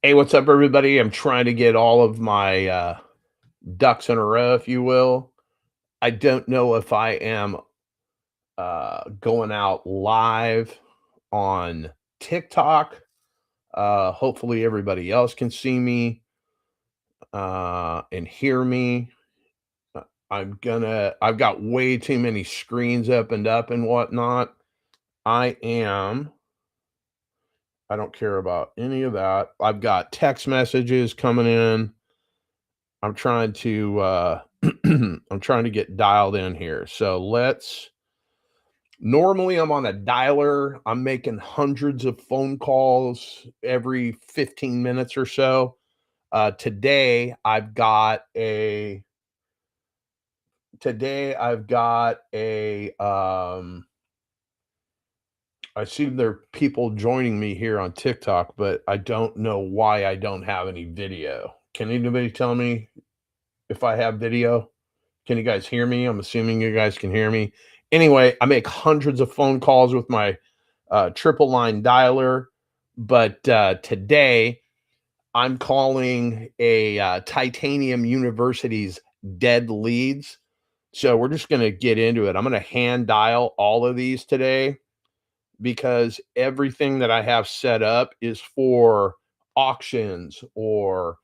Hey, what's up, everybody? I'm trying to get all of my ducks in a row, if you will. I don't know if I am going out live on TikTok. Hopefully, everybody else can see me and hear me. I've got way too many screens opened up and whatnot. I am, I don't care about any of that. I've got text messages coming in. I'm trying to I'm trying to get dialed in here. So let's normally I'm on a dialer. I'm making hundreds of phone calls every 15 minutes or so. Today I've got a I see there are people joining me here on TikTok, but I don't know why I don't have any video. Can anybody tell me if I have video? Can you guys hear me? I'm assuming you guys can hear me. Anyway, I make hundreds of phone calls with my triple line dialer, but today I'm calling a Titanium University's dead leads. So we're just going to get into it. I'm going to hand dial all of these today because everything that I have set up is for auctions or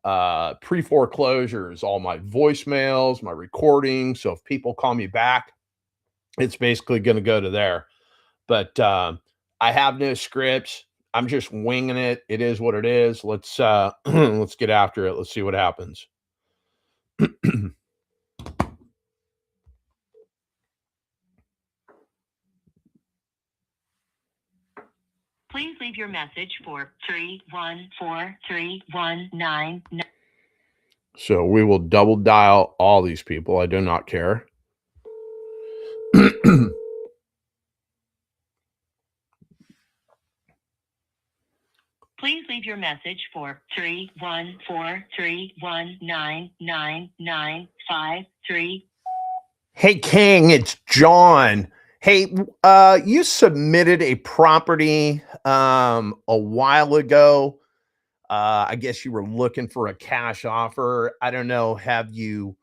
pre foreclosures, all my voicemails, my recordings. So if people call me back, it's basically going to go to there. But I have no scripts. I'm just winging it. It is what it is. Let's let's get after it. Let's see what happens. Please leave your message for 3143199. So we will double dial all these people. I do not care. Please leave your message for 31431999953. Hey King, it's John. Hey, you submitted a property a while ago. I guess you were looking for a cash offer. I don't know. Have you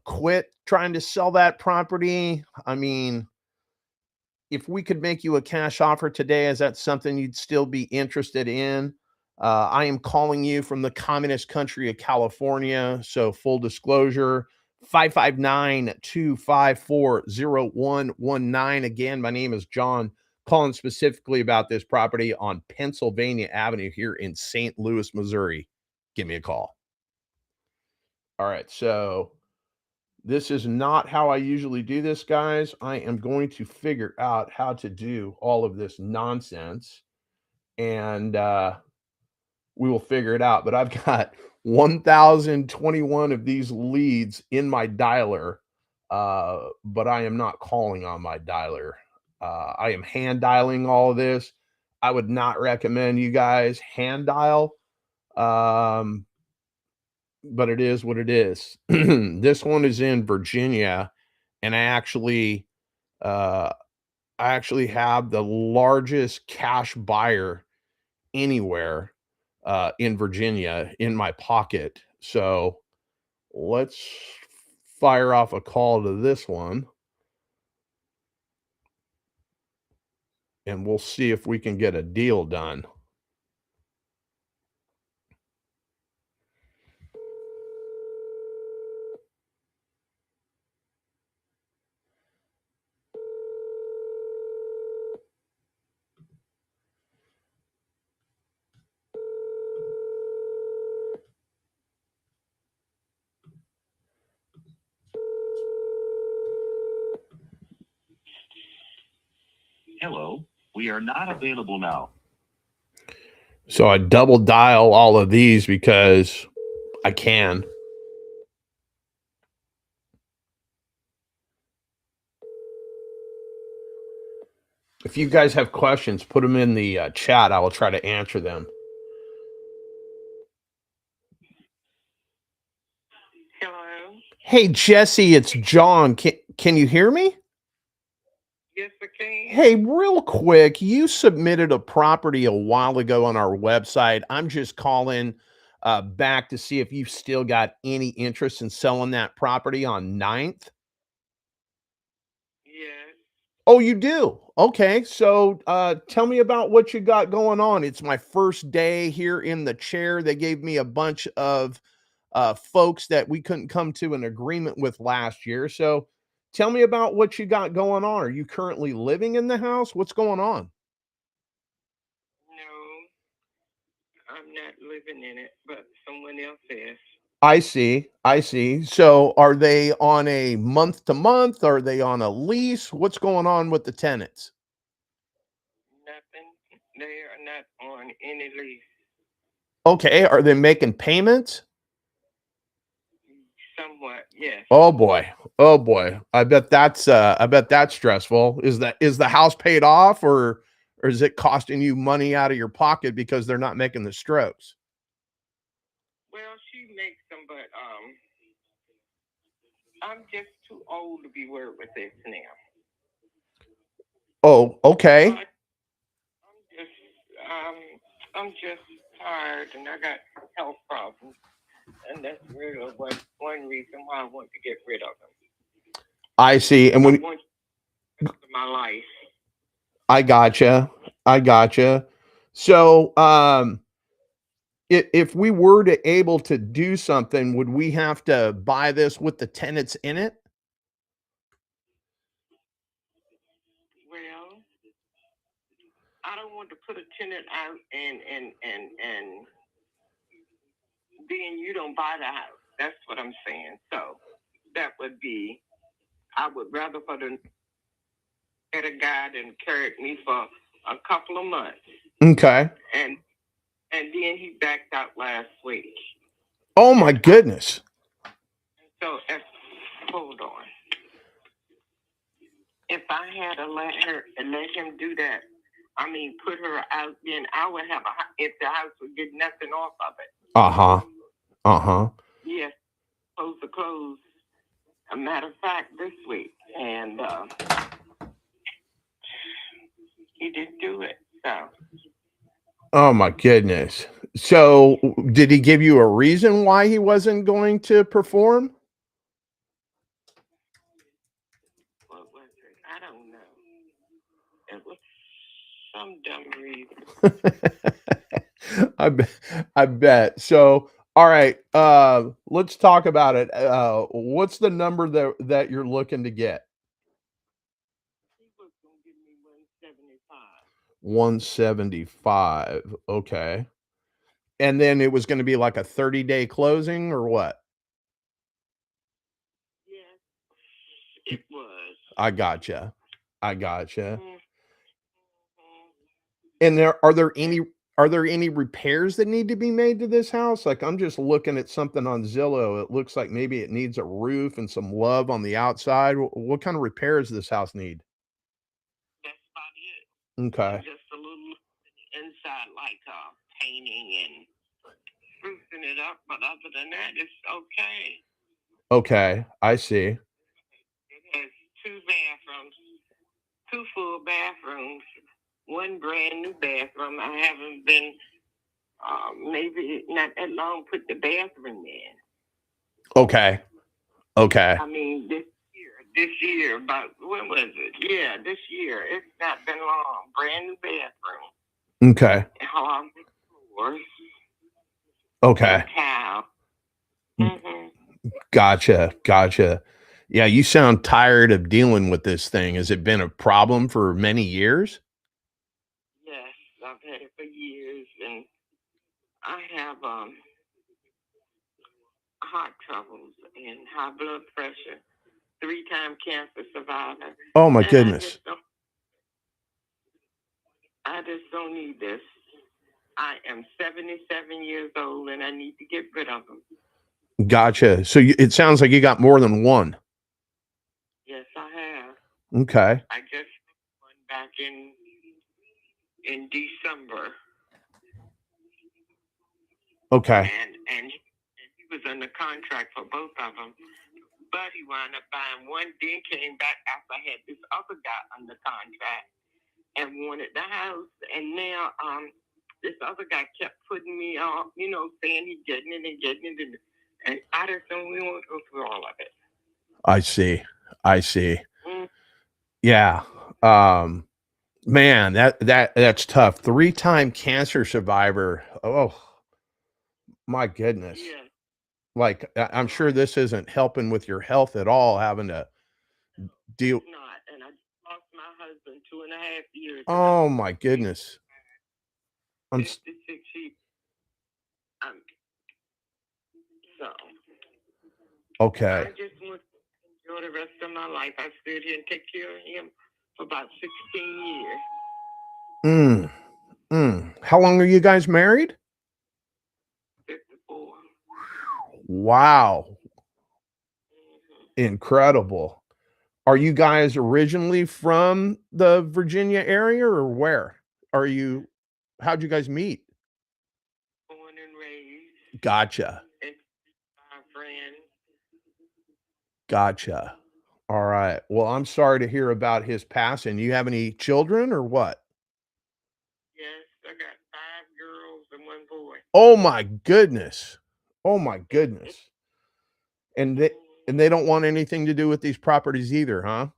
quit trying to sell that property? I mean, if we could make you a cash offer today, is that something you'd still be interested in? I am calling you from the communist country of California. So, full disclosure, 559-254-0119. Again, my name is John, calling specifically about this property on Pennsylvania Avenue here in St. Louis, Missouri. Give me a call. All right. So, this is not how I usually do this, guys. I am going to figure out how to do all of this nonsense and we will figure it out. But I've got 1,021 of these leads in my dialer, but I am not calling on my dialer. I am hand dialing all of this. I would not recommend you guys hand dial. But it is what it is. This one is in Virginia, and uh, I actually have the largest cash buyer anywhere in Virginia in my pocket. So let's fire off a call to this one, and we'll see if we can get a deal done. Hello, we are not available now. So I double dial all of these because I can. If you guys have questions, put them in the chat. I will try to answer them. Hello. Hey, Jesse, it's John. Can you hear me? Yes, I can. Hey, real quick, you submitted a property a while ago on our website. I'm just calling back to see if you've still got any interest in selling that property on 9th. Yes. Oh, you do? Okay. So tell me about what you got going on. It's my first day here in the chair. They gave me a bunch of folks that we couldn't come to an agreement with last year. So tell me about what you got going on. Are you currently living in the house? What's going on? No, I'm not living in it, but someone else is. I see. I see. So are they on a month to month? Are they on a lease? What's going on with the tenants? Nothing. They are not on any lease. Okay. Are they making payments? Somewhat, yes. Oh boy. Oh boy. I bet that's stressful. Is the house paid off, or is it costing you money out of your pocket because they're not making the strokes? Well, she makes them, but I'm just too old to be worried with this now. Oh, okay. I'm just tired, and I got health problems, and that's really one reason why I want to get rid of them. I see. And I when want the rest of my life. I gotcha. I gotcha. So, if we were to able to do something, would we have to buy this with the tenants in it? Well, I don't want to put a tenant out and then you don't buy the house. That's what I'm saying. So that would be, I would rather for the get a guy than carried me for a couple of months. Okay. And then he backed out last week. Oh my goodness. So hold on. If I had to let him do that, I mean, put her out, then I would have if the house would get nothing off of it. Uh-huh. Uh-huh. Yes, supposed to close. A matter of fact, this week, and he didn't do it. So Oh my goodness. So, did he give you a reason why he wasn't going to perform? what was it? I don't know. It was some dumb reason. I bet. So, all right, let's talk about it. What's the number that you're looking to get? He was gonna give me 175. 175. Okay. And then it was going to be like a 30-day closing or what? Yes, it was. I gotcha. I gotcha. Mm-hmm. And are there any repairs that need to be made to this house? Like I'm just looking at something on Zillow. It looks like maybe it needs a roof and some love on the outside. What kind of repairs does this house need? That's about it. Okay. Just a little inside, like painting and sprucing it up. But other than that, it's okay. Okay. I see. It has 2 bathrooms, 2 full bathrooms, 1 brand new bathroom. I haven't been, maybe not that long, put the bathroom in. Okay. Okay. I mean, this year, about, when was it? Yeah, this year. It's not been long. Brand new bathroom. Okay. Hardwood floors. Okay. Tile. Gotcha. Gotcha. Yeah, you sound tired of dealing with this thing. Has it been a problem for many years? Yes, I've had it for years, and I have heart troubles and high blood pressure, 3-time cancer survivor. Oh my And goodness. I just don't need this. I am 77 years old, and I need to get rid of them. Gotcha. So it sounds like you got more than one. Yes, I have. Okay. I just one back in December. Okay. And he was under contract for both of them. But he wound up buying one, then came back after I had this other guy under contract and wanted the house. And now this other guy kept putting me off, saying he's getting it and getting it. And I just don't really want to go through all of it. I see. Mm. Yeah. Man, that's tough. 3-time cancer survivor. Oh my goodness. Yeah. Like I'm sure this isn't helping with your health at all, having to deal. It's not. And I lost my husband 2.5 years ago. Oh my goodness. I'm 56 years. So. Okay. I just want to enjoy the rest of my life. I stood here and take care of him for about 16 years. How long are you guys married? 54. Wow. Mm-hmm. Incredible. Are you guys originally from the Virginia area or where? How'd you guys meet? Born and raised. Gotcha. And my friend. Gotcha. All right. Well, I'm sorry to hear about his passing. You have any children or what? Yes, I got 5 girls and 1 boy. Oh my goodness. Oh my goodness. And they don't want anything to do with these properties either, huh?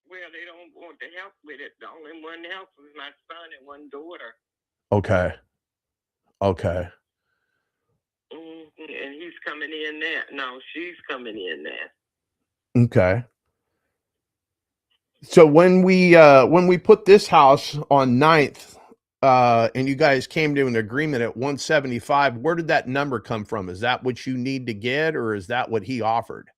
Well, they don't want to help with it. The only one that helps is my son and 1 daughter. Okay. And he's coming in there. No, she's coming in there. Okay. So when we put this house on 9th, and you guys came to an agreement at 175, where did that number come from? Is that what you need to get, or is that what he offered?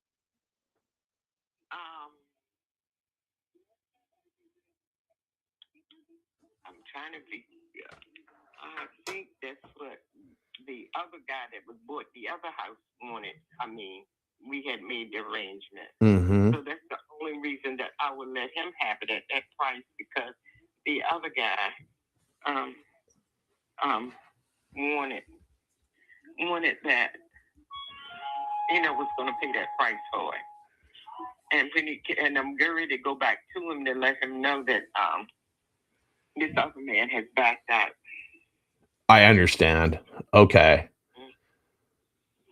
I'm trying to figure. I think that's what the other guy that was bought the other house wanted. I mean, we had made the arrangement. Mm-hmm. So that's the only reason that I would let him have it at that price, because the other guy wanted that, was going to pay that price for it. And I'm getting ready to go back to him to let him know that this other man has backed out. I understand. Okay.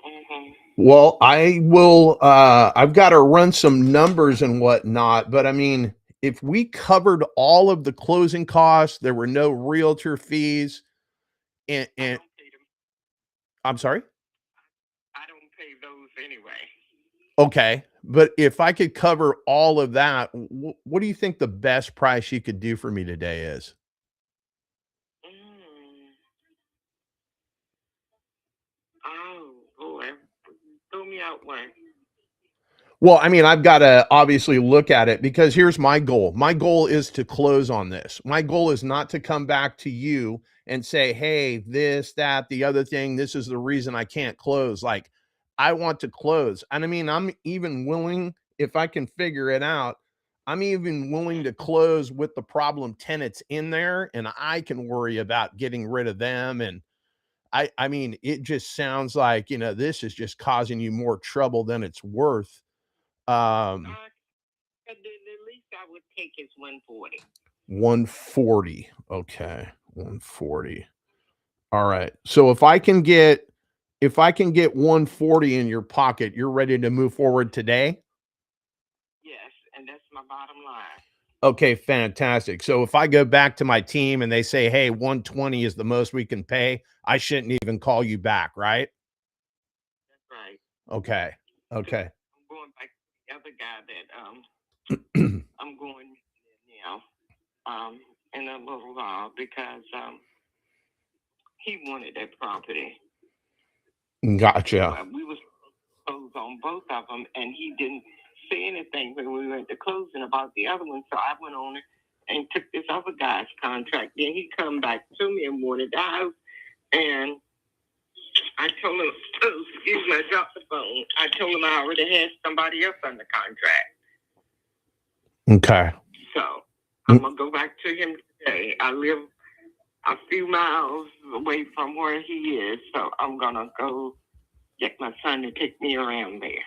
Mm-hmm. Well, I will, I've got to run some numbers and whatnot, but I mean, if we covered all of the closing costs, there were no realtor fees, and I'm sorry? I don't pay those anyway. Okay. But if I could cover all of that, what do you think the best price you could do for me today is? Oh, boy. Throw me out one. Well, I mean, I've got to obviously look at it, because here's my goal. My goal is to close on this. My goal is not to come back to you and say, hey, this, that, the other thing, this is the reason I can't close. Like, I want to close. And I mean, I'm even willing, if I can figure it out, I'm even willing to close with the problem tenants in there, and I can worry about getting rid of them. And I mean, it just sounds like, this is just causing you more trouble than it's worth. The least I would take is 140. 140. Okay. 140. All right. So if I can get 140 in your pocket, you're ready to move forward today? Yes, and that's my bottom line. Okay, fantastic. So if I go back to my team and they say, hey, 120 is the most we can pay, I shouldn't even call you back, right? That's right. Okay. I'm going back to the other guy that I'm going now in a little while, because he wanted that property. Gotcha. We was closed on both of them, and he didn't say anything when we went to closing about the other one. So I went on and took this other guy's contract. Then he come back to me and wanted the house, and I told him, excuse me, I dropped the phone. I told him I already had somebody else under contract. Okay. So I'm going to go back to him today. I live a few miles away from where he is, so I'm going to go get my son to take me around there.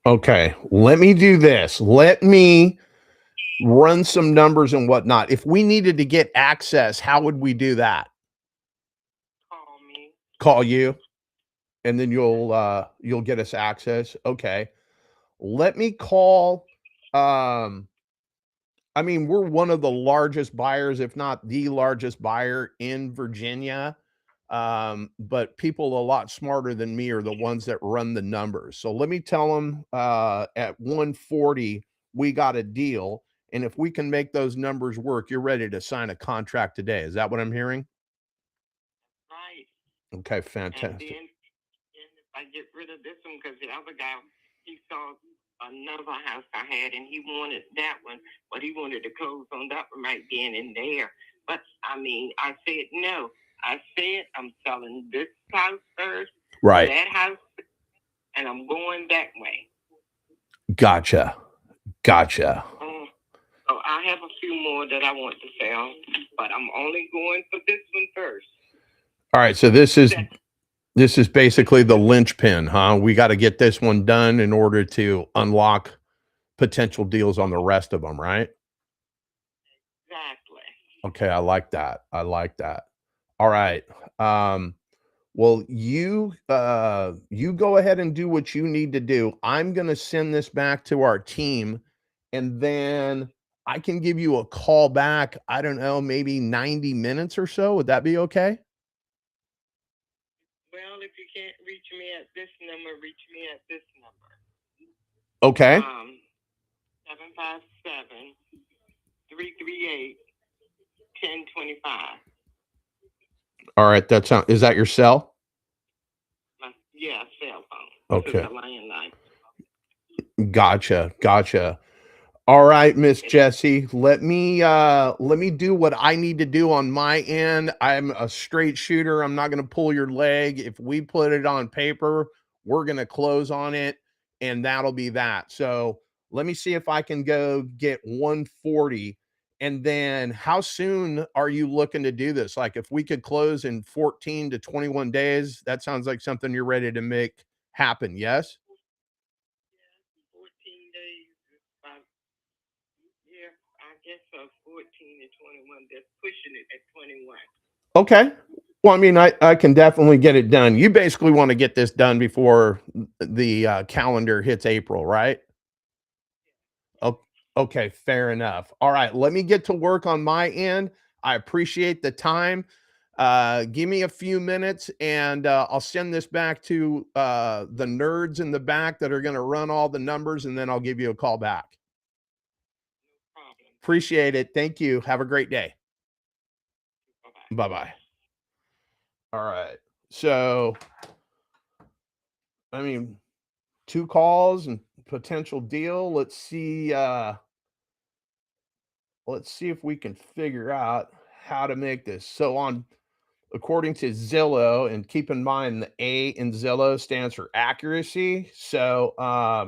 Okay, let me do this. Let me run some numbers and whatnot. If we needed to get access, how would we do that? Call me. Call you, and then you'll get us access. Okay. Let me call. I mean, we're one of the largest buyers, if not the largest buyer in Virginia. But people a lot smarter than me are the ones that run the numbers. So let me tell them at 140, we got a deal. And if we can make those numbers work, you're ready to sign a contract today. Is that what I'm hearing? Right. Okay, And fantastic. then if I get rid of this one, because the other guy, he saw another house I had, and he wanted that one, but he wanted to close on that one right then and there. But I mean, I said no. I said I'm selling this house first, Right. that house, and I'm going that way. Gotcha. Gotcha. So I have a few more that I want to sell, but I'm only going for this one first. All right. So this is basically the linchpin, huh? We got to get this one done in order to unlock potential deals on the rest of them, right? Exactly. Okay, I like that. I like that. All right. Well, you go ahead and do what you need to do. I'm going to send this back to our team, and then I can give you a call back, I don't know, maybe 90 minutes or so. Would that be okay? Well, if you can't reach me at this number, reach me at this number. Okay. 757-338-1025. All right, is that your cell? Yeah, cell phone. Okay. This is a landline. Gotcha. All right, Miss Jessie, let me do what I need to do on my end. I'm a straight shooter. I'm not going to pull your leg. If we put it on paper, we're going to close on it, and that'll be that. So let me see if I can go get 140. And then how soon are you looking to do this? Like if we could close in 14 to 21 days, that sounds like something you're ready to make happen. Yes? 14 days. Yeah, I guess so. 14 and 21. They're pushing it at 21. Okay. Well, I mean, I can definitely get it done. You basically want to get this done before the calendar hits April, right? Okay, fair enough. All right, let me get to work on my end. I appreciate the time. Give me a few minutes, and I'll send this back to the nerds in the back that are going to run all the numbers, and then I'll give you a call back. No problem. Appreciate it. Thank you. Have a great day. Bye-bye. Bye-bye. All right. So, I mean, 2 calls and potential deal. Let's see if we can figure out how to make this. So according to Zillow, and keep in mind the A in Zillow stands for accuracy. So I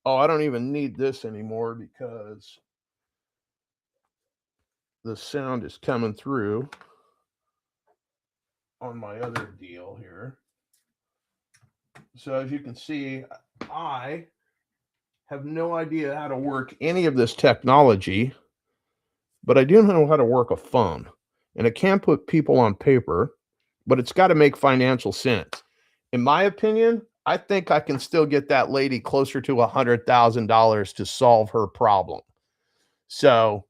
don't even need this anymore because the sound is coming through on my other deal here. So as you can see, I have no idea how to work any of this technology, but I do know how to work a phone. And it can put people on paper, but it's got to make financial sense. In my opinion, I think I can still get that lady closer to $100,000 to solve her problem. So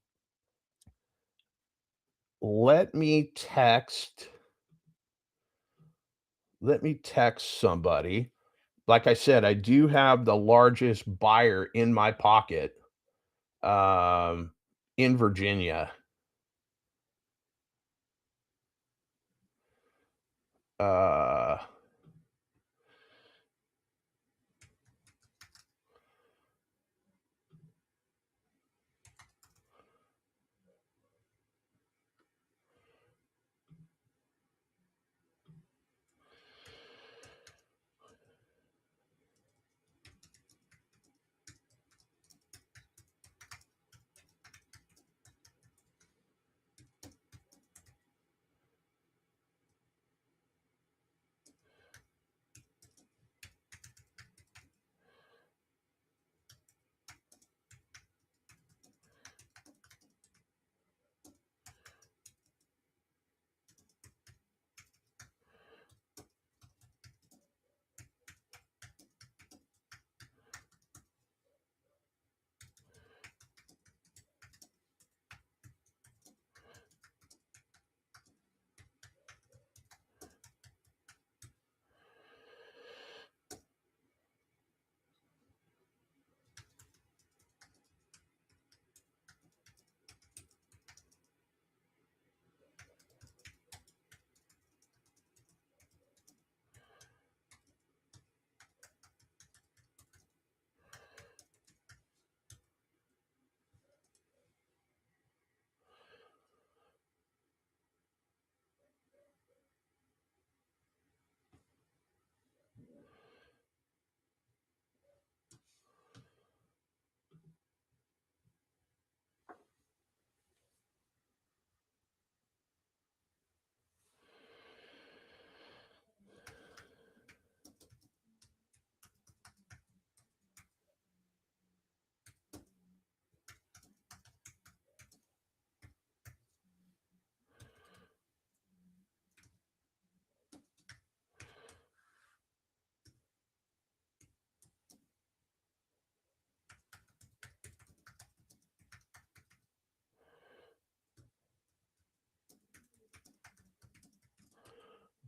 let me text somebody. Like I said, I do have the largest buyer in my pocket in Virginia. Uh,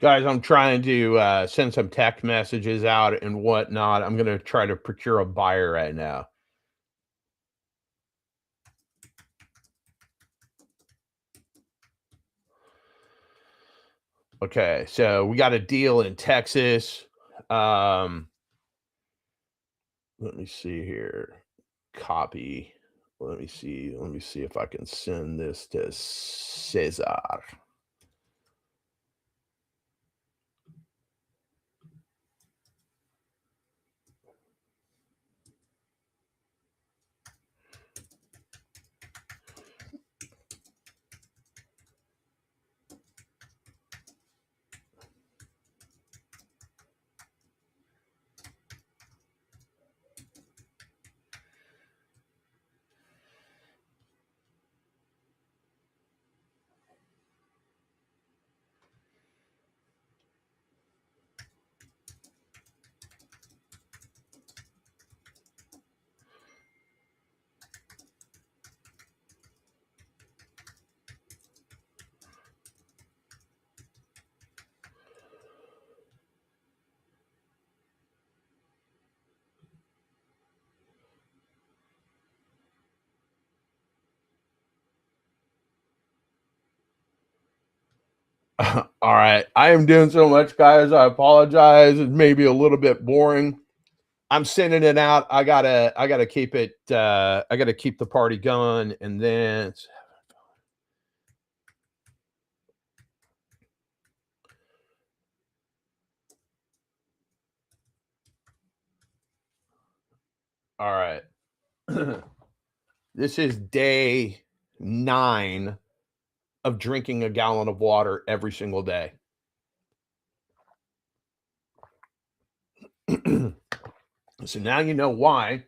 Guys, I'm trying to send some text messages out and whatnot. I'm going to try to procure a buyer right now. Okay, so we got a deal in Texas. Let me see here. Copy. Let me see. Let me see if I can send this to Cesar. All right. I am doing so much, guys. I apologize. It may be a little bit boring. I'm sending it out. I gotta keep it. I gotta keep the party going, and then all right. This is day 9 of drinking a gallon of water every single day. So now you know why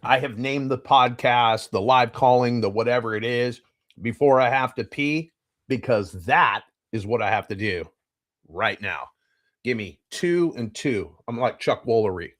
I have named the podcast, the live calling, the whatever it is, before I have to pee, because that is what I have to do right now. Give me 2 and 2. I'm like Chuck Woolery.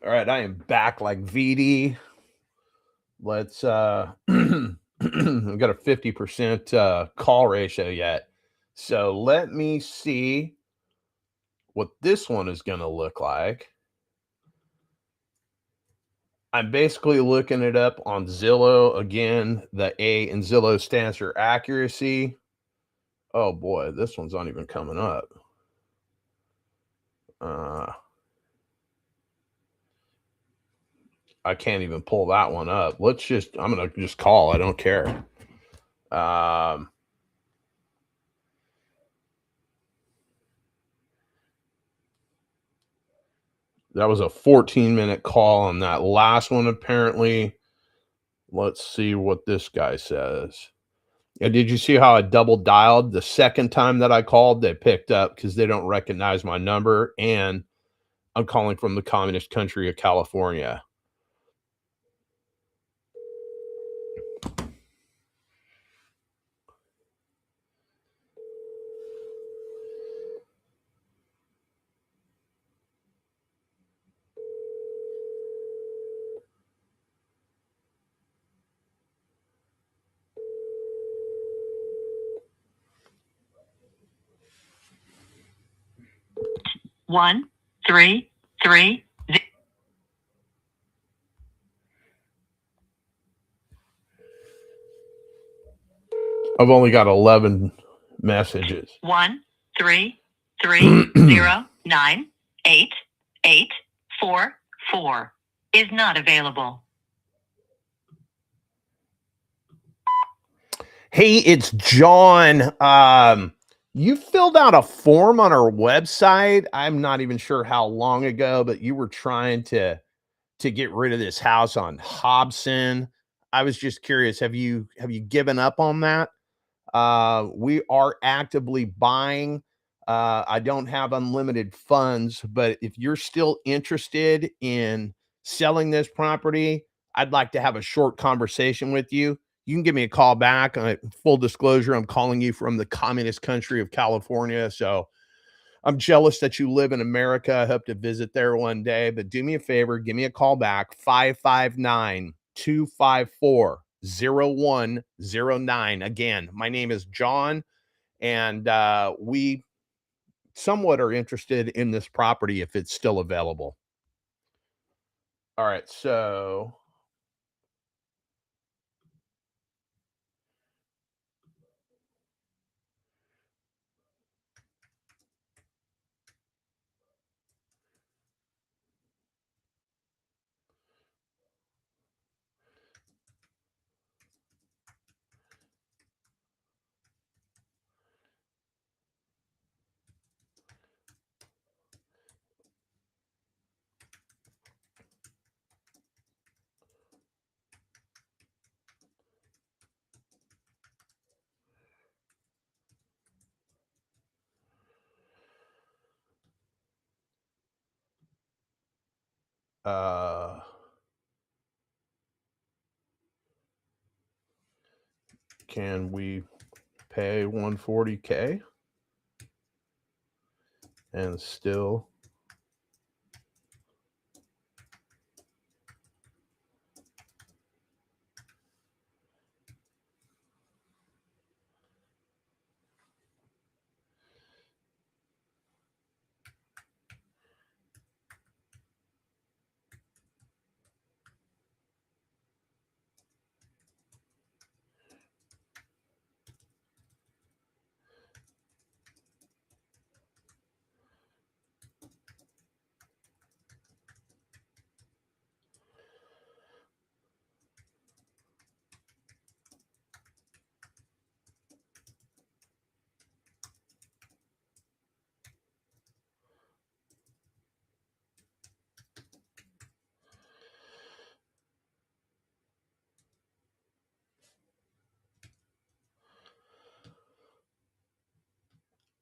All right, I am back like VD. Let's I've got a 50% call ratio yet. So let me see what this one is going to look like. I'm basically looking it up on Zillow. Again, the A in Zillow stands for accuracy. Oh boy, this one's not even coming up. I can't even pull that one up. I'm going to just call. I don't care. That was a 14-minute call on that last one, apparently. Let's see what this guy says. And did you see how I double dialed the second time that I called? They picked up because they don't recognize my number, and I'm calling from the communist country of California. 133. I've only got 11 messages. 1-330-9-8-8-4-4 is not available. Hey, it's John. You filled out a form on our website. I'm not even sure how long ago, but you were trying to get rid of this house on Hobson. I was just curious, have you given up on that? We are actively buying. I don't have unlimited funds, but if you're still interested in selling this property, I'd like to have a short conversation with you. You can give me a call back. Full disclosure, I'm calling you from the communist country of California. So I'm jealous that you live in America. I hope to visit there one day, but do me a favor, give me a call back, 559-254-0109. Again, my name is John, and we somewhat are interested in this property if it's still available. All right, so can we pay $140K and still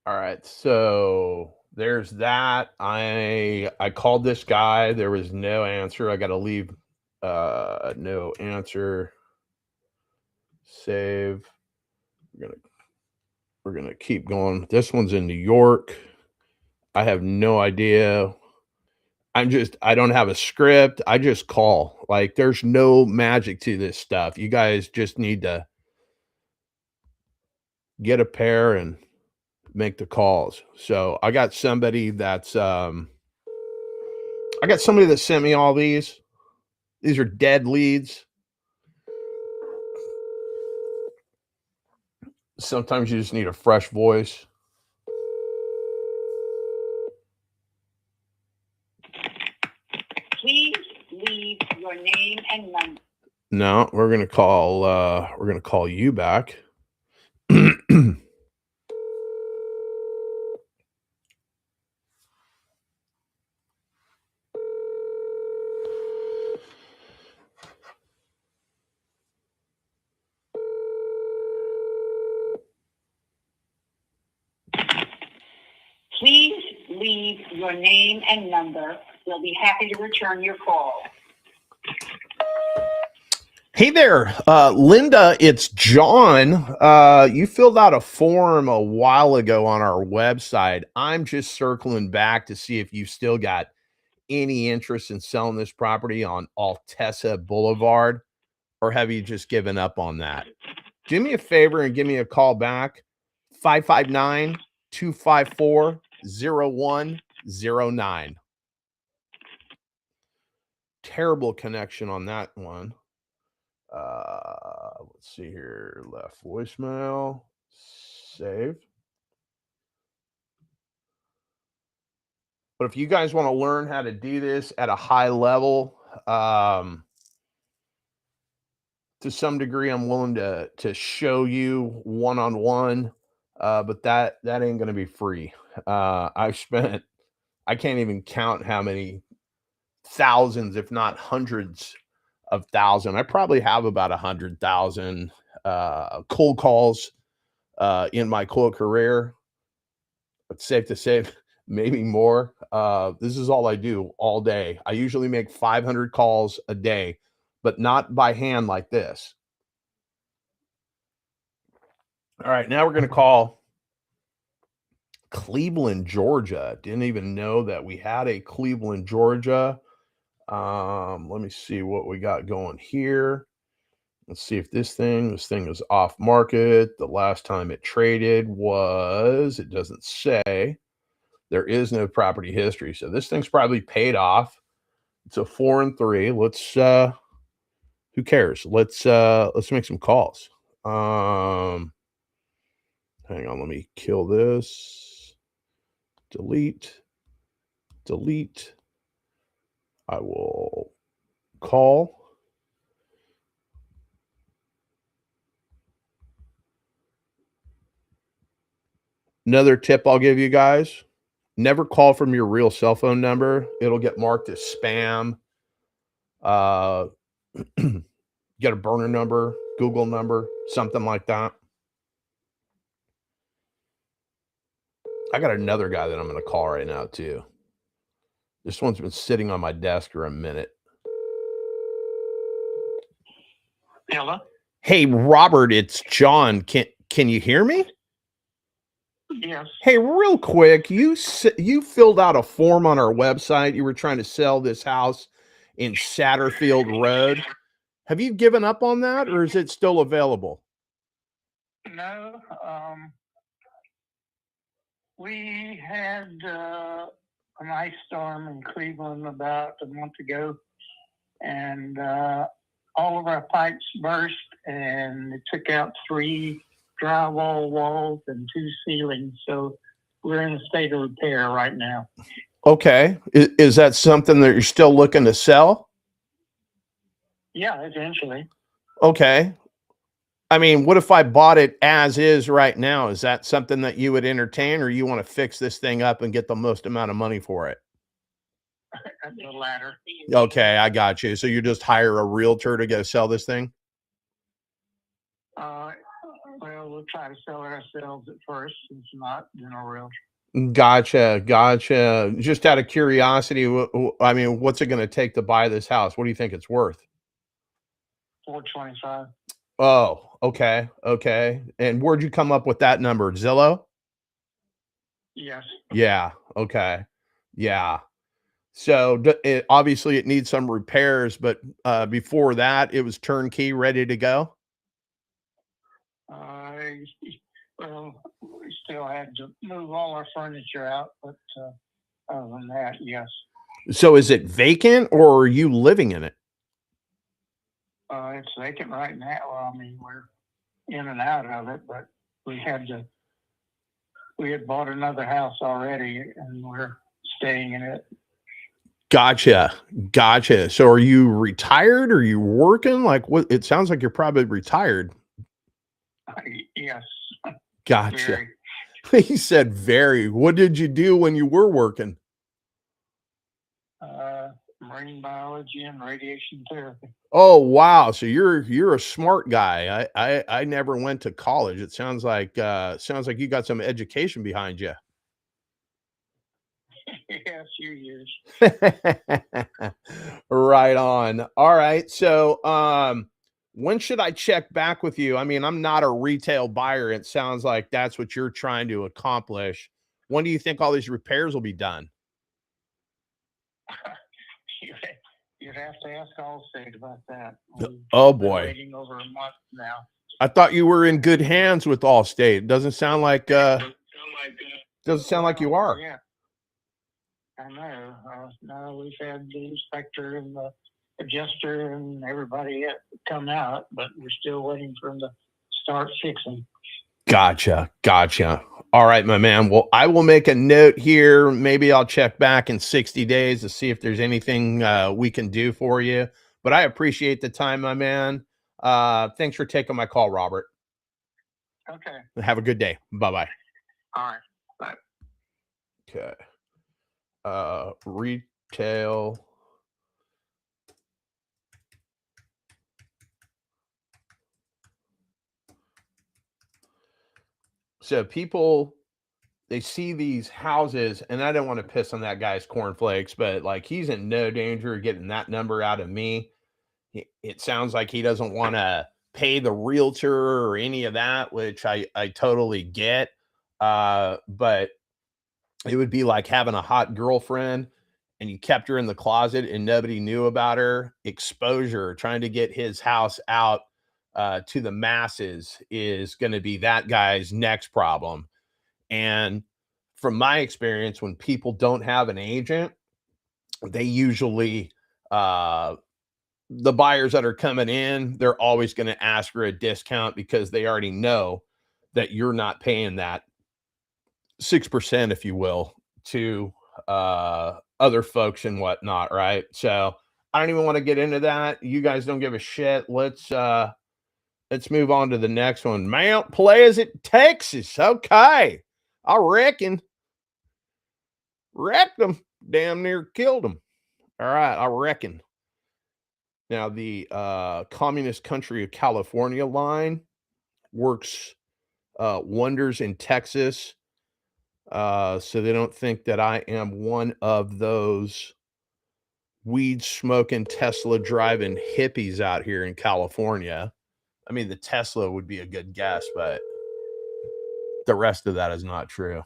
All right, so there's that. I called this guy. There was no answer. I got to leave no answer. Save. We're gonna keep going. This one's in New York. I have no idea. I don't have a script. I just call. Like, there's no magic to this stuff. You guys just need to get a pair and make the calls. So I got somebody that sent me all these. These are dead leads. Sometimes you just need a fresh voice. Please leave your name and number. No, we're gonna call you back. Please leave your name and number. We'll be happy to return your call. Hey there, Linda, it's John. You filled out a form a while ago on our website. I'm just circling back to see if you've still got any interest in selling this property on Altessa Boulevard, or have you just given up on that? Do me a favor and give me a call back, 559-254-0109. 9. Terrible connection on that one. Let's see here. Left voicemail. Save. But if you guys want to learn how to do this at a high level, to some degree, I'm willing to show you one-on-one, but that ain't gonna be free. I can't even count how many thousands, if not hundreds of thousands. I probably have about 100,000 cold calls in my cold career. It's safe to say maybe more. This is all I do all day. I usually make 500 calls a day, but not by hand like this. All right, now we're going to call Cleveland, Georgia. Didn't even know that we had a Cleveland, Georgia. Let me see what we got going here. Let's see if this thing is off market. The last time it traded was, it doesn't say. There is no property history. So this thing's probably paid off. It's a 4 and 3. Let's who cares? Let's make some calls. Hang on, let me kill this. Delete. I will call. Another tip I'll give you guys: never call from your real cell phone number. It'll get marked as spam. Get a burner number, Google number, something like that. I got another guy that I'm going to call right now too. This one's been sitting on my desk for a minute. Hello? Hey, Robert, it's John. Can you hear me? Yes. Hey, real quick, you filled out a form on our website. You were trying to sell this house in Satterfield Road. Have you given up on that, or is it still available? No, we had an ice storm in Cleveland about a month ago, and all of our pipes burst, and it took out 3 drywall walls and 2 ceilings. So we're in a state of repair right now. Okay. Is that something that you're still looking to sell? Yeah, eventually. Okay. I mean, what if I bought it as is right now? Is that something that you would entertain, or you want to fix this thing up and get the most amount of money for it? The latter. Okay, I got you. So you just hire a realtor to go sell this thing? Well, we'll try to sell it ourselves at first. Since not, a realtor. Gotcha. Just out of curiosity, I mean, what's it going to take to buy this house? What do you think it's worth? $425. Oh, okay. And where'd you come up with that number? Zillow? Yes. Yeah. Okay. Yeah. So obviously it needs some repairs, but before that, it was turnkey, ready to go. Well, we still had to move all our furniture out, but other than that, yes. So is it vacant, or are you living in it? It's vacant right now. Well, I mean, we're in and out of it, but we had bought another house already, and we're staying in it. Gotcha. So are you retired? Or are you working? Like, what? It sounds like you're probably retired. Yes. Gotcha. He said very. What did you do when you were working? Marine biology and radiation therapy. Oh, wow. So you're a smart guy. I never went to college. It sounds like you got some education behind you. Yeah, a few years. Right on. All right. So when should I check back with you? I mean, I'm not a retail buyer. It sounds like that's what you're trying to accomplish. When do you think all these repairs will be done? You'd have to ask Allstate about that. Oh We've been boy. waiting over a month now. I thought you were in good hands with Allstate. Doesn't sound like you are. Yeah. I know. No, we've had the inspector and the adjuster and everybody come out, but we're still waiting for them to start fixing. Gotcha. All right, my man. Well, I will make a note here. Maybe I'll check back in 60 days to see if there's anything we can do for you. But I appreciate the time, my man. Thanks for taking my call, Robert. Okay. Have a good day. Bye-bye. All right. Bye. Okay. Retail. So people, they see these houses, and I don't want to piss on that guy's cornflakes, but like he's in no danger of getting that number out of me. It sounds like he doesn't want to pay the realtor or any of that, which I totally get. But it would be like having a hot girlfriend and you kept her in the closet and nobody knew about her. Exposure, trying to get his house out to the masses is going to be that guy's next problem. And from my experience, when people don't have an agent, they usually, the buyers that are coming in, they're always going to ask for a discount because they already know that you're not paying that 6%, if you will, to other folks and whatnot, right? So I don't even want to get into that. You guys don't give a shit. Let's move on to the next one. Mount Pleasant, Texas. Okay. I reckon wrecked them. Damn near killed them. All right, I reckon. Now the communist country of California line works wonders in Texas. So they don't think that I am one of those weed smoking, Tesla driving hippies out here in California. I mean, the Tesla would be a good guess, but the rest of that is not true.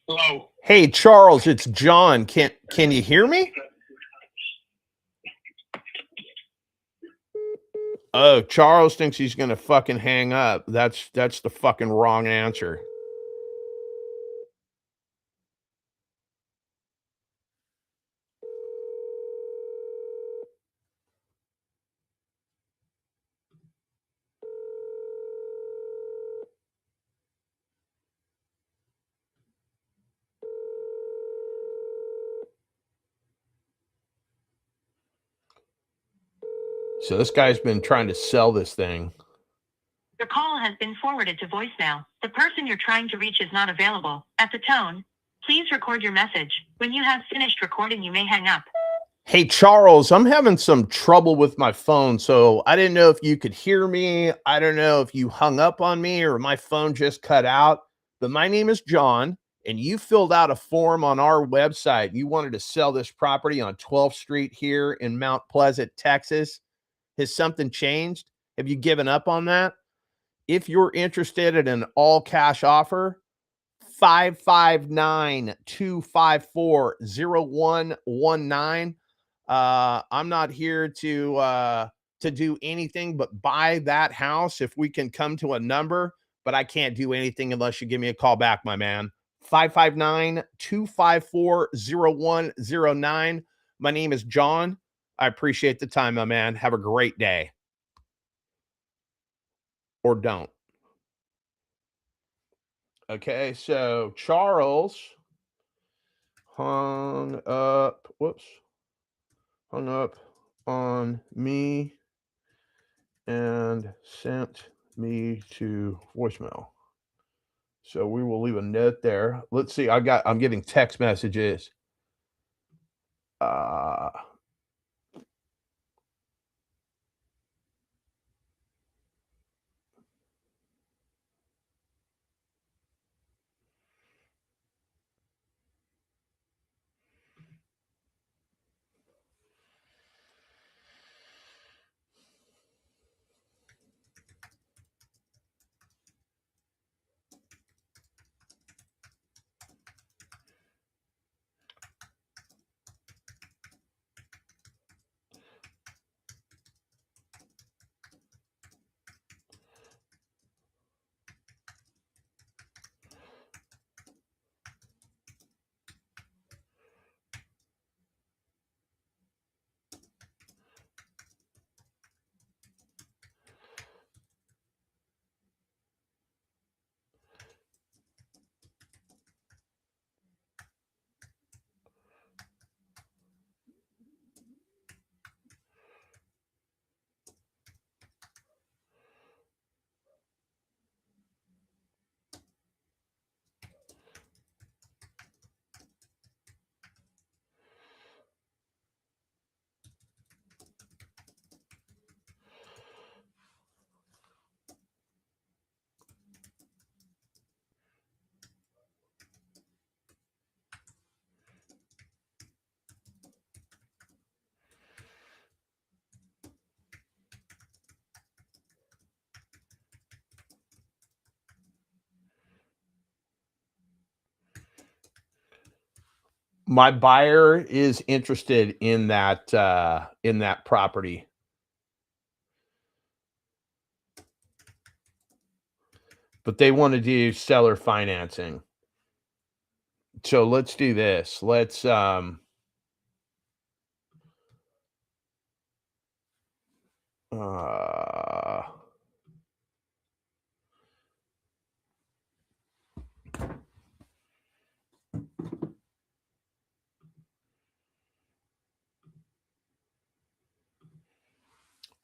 Hello. Hey, Charles, it's John. Can you hear me? Oh, Charles thinks he's going to fucking hang up. That's the fucking wrong answer. So this guy's been trying to sell this thing. Your call has been forwarded to voicemail. The person you're trying to reach is not available. At the tone, please record your message. When you have finished recording, you may hang up. Hey, Charles, I'm having some trouble with my phone, so I didn't know if you could hear me. I don't know if you hung up on me or my phone just cut out, but my name is John, and you filled out a form on our website. You wanted to sell this property on 12th Street here in Mount Pleasant, Texas. Has something changed? Have you given up on that? If you're interested in an all cash offer, 559-254-0119. I'm not here to do anything but buy that house if we can come to a number, but I can't do anything unless you give me a call back, my man. 559-254-0109. My name is John. I appreciate the time, my man. Have a great day. Or don't. Okay, so Charles hung up on me and sent me to voicemail. So we will leave a note there. Let's see. I'm getting text messages. My buyer is interested in that property. But they want to do seller financing. So let's do this. Let's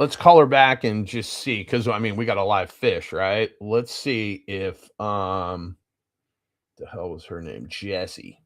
let's call her back and just see, because I mean we got a live fish, right? Let's see if the hell was her name? Jessie.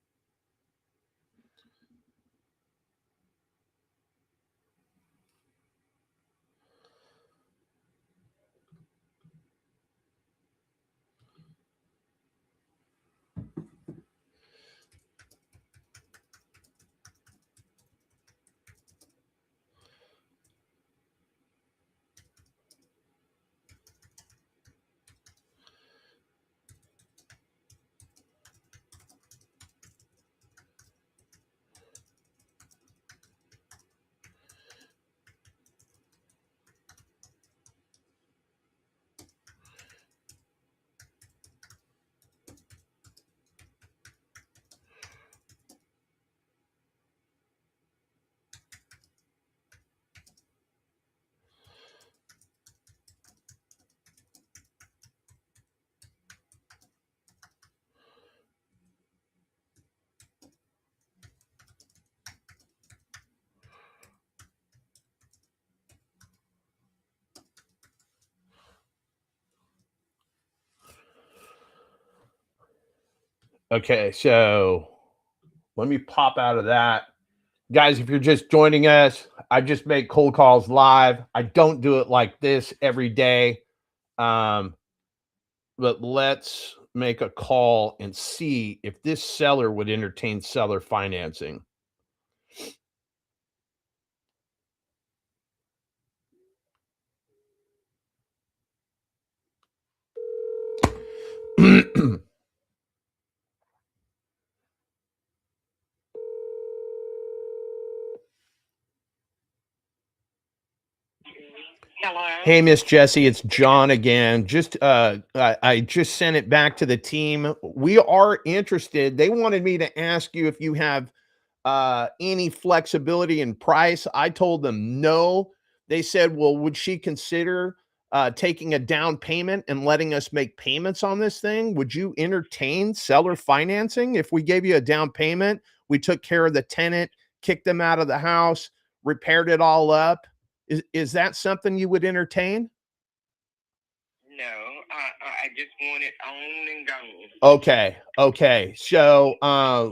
Okay, so let me pop out of that. Guys, if you're just joining us, I just make cold calls live. I don't do it like this every day. But let's make a call and see if this seller would entertain seller financing. Hello. Hey, Miss Jessie, it's John again. Just I just sent it back to the team. We are interested. They wanted me to ask you if you have any flexibility in price. I told them no. They said, well, would she consider taking a down payment and letting us make payments on this thing? Would you entertain seller financing if we gave you a down payment? We took care of the tenant, kicked them out of the house, repaired it all up. Is that something you would entertain? No, I just want it on and gone. Okay. So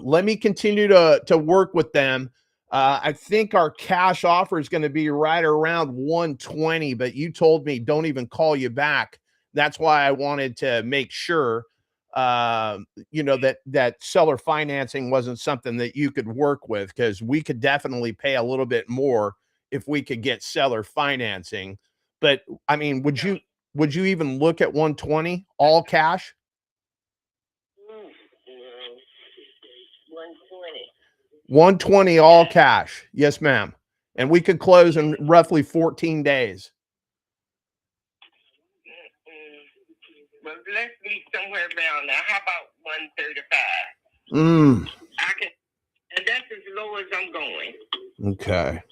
let me continue to work with them. I think our cash offer is going to be right around 120, but you told me don't even call you back. That's why I wanted to make sure that seller financing wasn't something that you could work with, because we could definitely pay a little bit more if we could get seller financing. But I mean, would you even look at 120 all cash? 120. 120 all cash. Yes, ma'am. And we could close in roughly 14 days. Well, let's be somewhere around now. How about 135? I can, and that's as low as I'm going. Okay.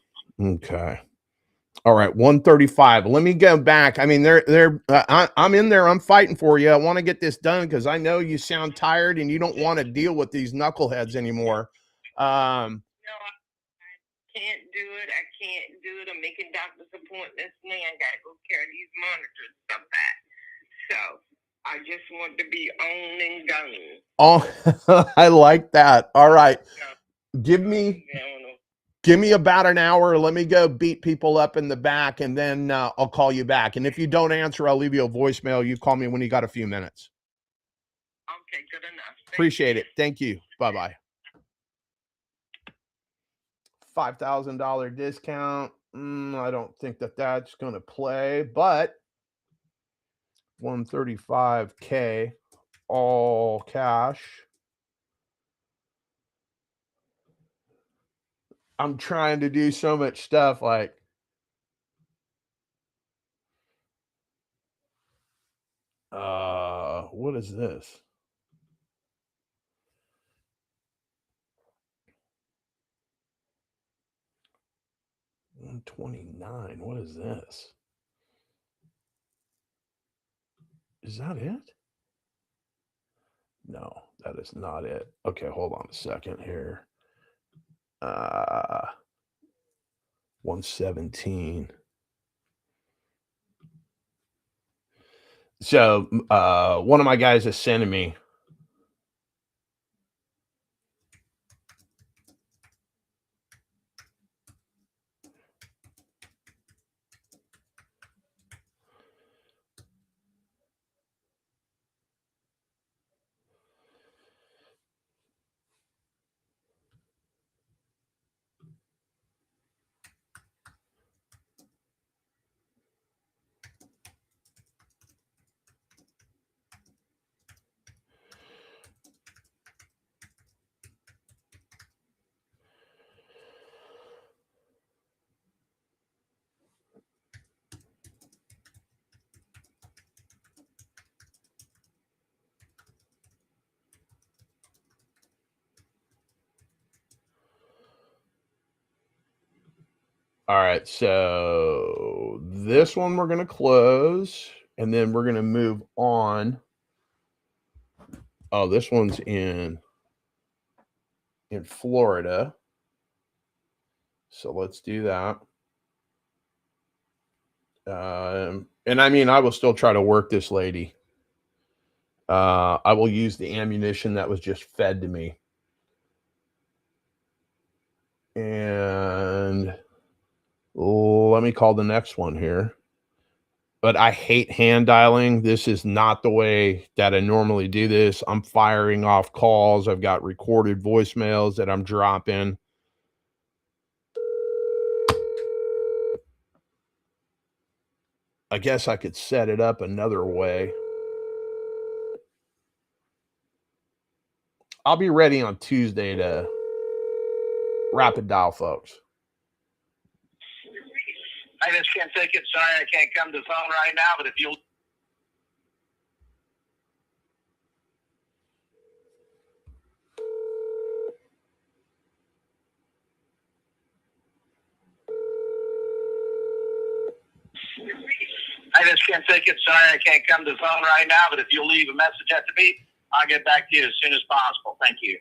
All right, 135. Let me go back. I mean, I'm in there. I'm fighting for you. I want to get this done because I know you sound tired and you don't want to deal with these knuckleheads anymore. No, I can't do it. I'm making doctor's appointments now. I got to go carry these monitors and stuff back. So I just want to be on and gone. Oh, I like that. All right. Give me about an hour. Let me go beat people up in the back, and then I'll call you back. And if you don't answer, I'll leave you a voicemail. You call me when you got a few minutes. Okay, good enough. Appreciate it. Thank you. Bye-bye. $5,000 discount. I don't think that's going to play, but 135K all cash. I'm trying to do so much stuff like what is this? $129. What is this? Is that it? No, that is not it. Okay, hold on a second here. 117. So one of my guys is sending me. All right, so this one we're going to close, and then we're going to move on. Oh, this one's in Florida. So let's do that. And I mean, I will still try to work this lady. I will use the ammunition that was just fed to me. And let me call the next one here. But I hate hand dialing. This is not the way that I normally do this. I'm firing off calls. I've got recorded voicemails that I'm dropping. I guess I could set it up another way. I'll be ready on Tuesday to rapid dial, folks. I just can't take it. Sorry, I can't come to the phone right now, but if you'll. I just can't take it. Sorry, I can't come to the phone right now, but if you'll leave a message at the beep, I'll get back to you as soon as possible. Thank you.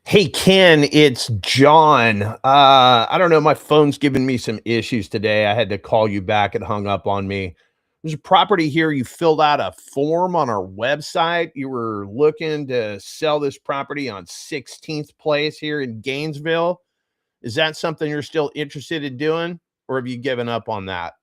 Hey, Ken, it's John. I don't know. My phone's giving me some issues today. I had to call you back. It hung up on me. There's a property here. You filled out a form on our website. You were looking to sell this property on 16th Place here in Gainesville. Is that something you're still interested in doing, or have you given up on that?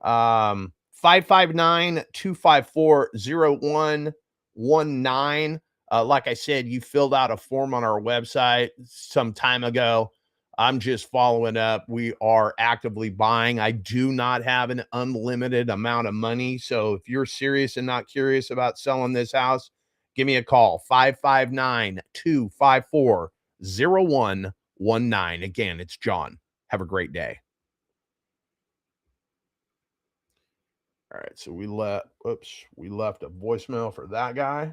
559-254-0119. Like I said, you filled out a form on our website some time ago. I'm just following up. We are actively buying. I do not have an unlimited amount of money. So if you're serious and not curious about selling this house, give me a call. 559-254-0119. Again, it's John. Have a great day. All right, so we left a voicemail for that guy.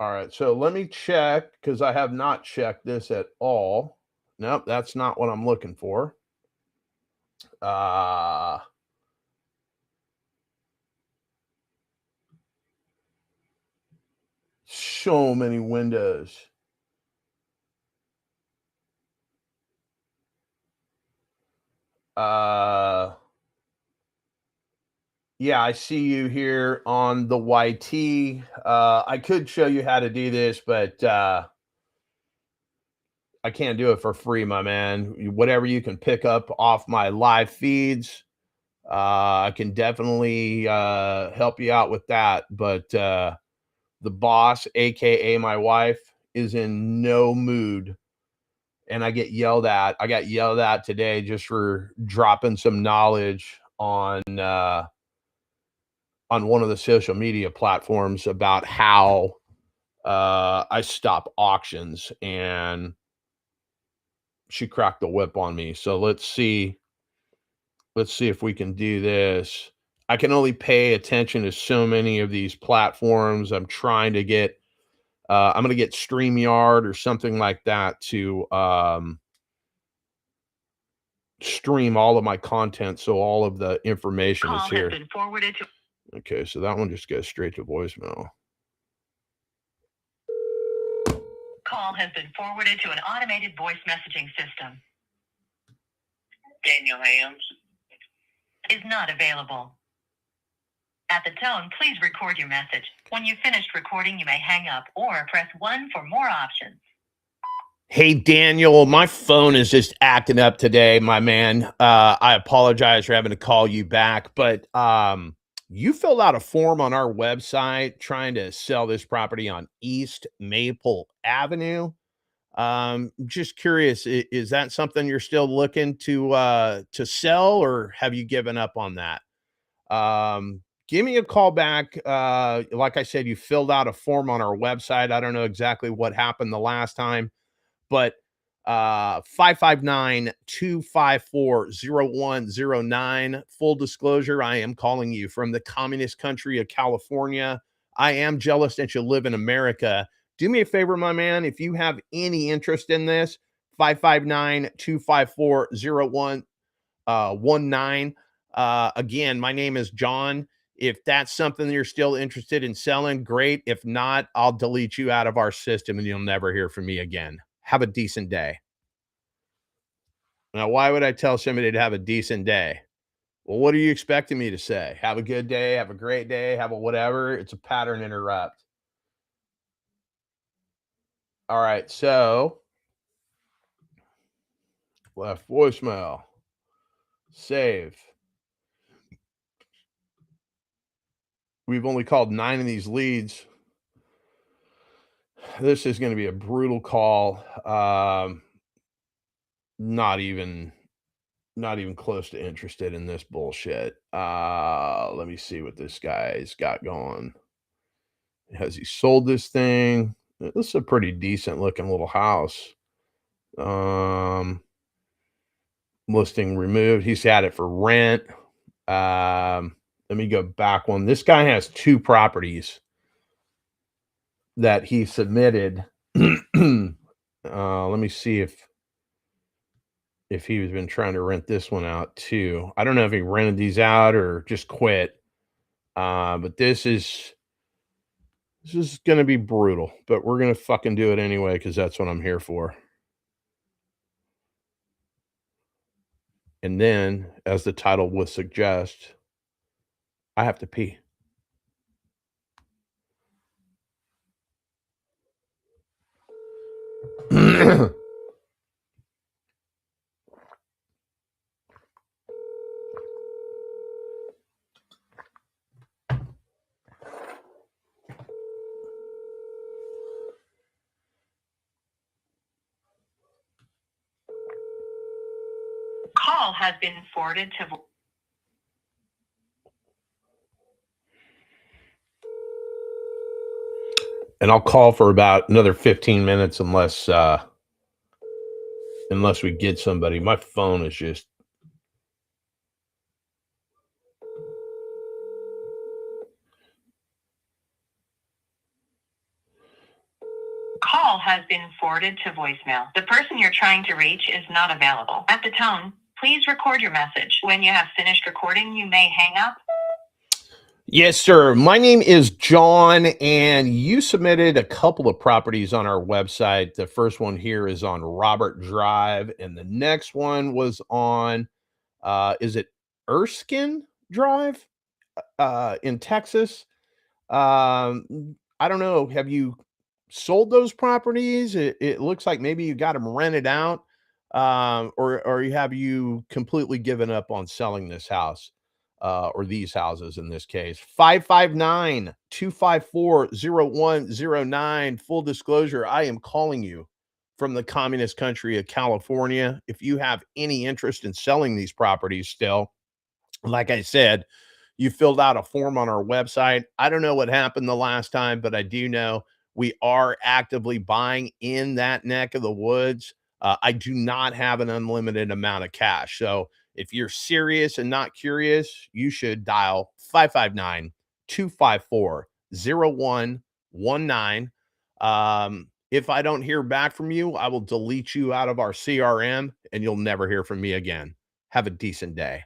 All right, so let me check because I have not checked this at all. Nope, that's not what I'm looking for. So many windows. Yeah, I see you here on the YT. I could show you how to do this, but I can't do it for free, my man. Whatever you can pick up off my live feeds, I can definitely help you out with that. But the boss, aka my wife, is in no mood, and I get yelled at. I got yelled at today just for dropping some knowledge on one of the social media platforms about how I stop auctions, and she cracked the whip on me. So let's see if we can do this. I can only pay attention to so many of these platforms. I'm trying to get I'm going to get StreamYard or something like that to stream all of my content, so all of the information Call is here. has been forwarded to. Okay, so that one just goes straight to voicemail. Call has been forwarded to an automated voice messaging system. Daniel Hams. Is not available. At the tone, please record your message. When you've finished recording, you may hang up or press 1 for more options. Hey, Daniel, my phone is just acting up today, my man. I apologize for having to call you back, but you filled out a form on our website trying to sell this property on East Maple Avenue. Just curious, is that something you're still looking to sell, or have you given up on that? Give me a call back. Like I said, you filled out a form on our website. I don't know exactly what happened the last time, but 559-254-0109. Full disclosure, I am calling you from the communist country of California. I am jealous that you live in America. Do me a favor, my man. If you have any interest in this, 559-254-0119. Again, my name is John. If that's something you're still interested in selling, great. If not, I'll delete you out of our system and you'll never hear from me again. Have a decent day. Now, why would I tell somebody to have a decent day? Well, what are you expecting me to say? Have a good day, have a great day, have a whatever. It's a pattern interrupt. All right, so left voicemail. Save. We've only called 9 of these leads. This is going to be a brutal call. Not even close to interested in this bullshit. Let me see what this guy's got going. Has he sold this thing? This is a pretty decent looking little house. Listing removed. He's had it for rent. Let me go back one. This guy has 2 properties that he submitted. Let me see if he's been trying to rent this one out too. I don't know if he rented these out or just quit. But this is going to be brutal, but we're going to fucking do it anyway, because that's what I'm here for. And then, as the title would suggest, I have to pee. Call has been forwarded to. And I'll call for about another 15 minutes unless we get somebody. My phone is just Call has been forwarded to voicemail. The person you're trying to reach is not available. At the tone, please record your message. When you have finished recording, you may hang up. Yes, sir. My name is John, and you submitted a couple of properties on our website. The first one here is on Robert Drive, and the next one was on, is it Erskine Drive in Texas? I don't know. Have you sold those properties? It looks like maybe you got them rented out, or have you completely given up on selling this house? or these houses in this case. 559-254-0109. Full disclosure, I am calling you from the communist country of California. If you have any interest in selling these properties still, like I said, you filled out a form on our website. I don't know what happened the last time, but I do know we are actively buying in that neck of the woods. I do not have an unlimited amount of cash. So if you're serious and not curious, you should dial 559-254-0119. If I don't hear back from you, I will delete you out of our CRM and you'll never hear from me again. Have a decent day.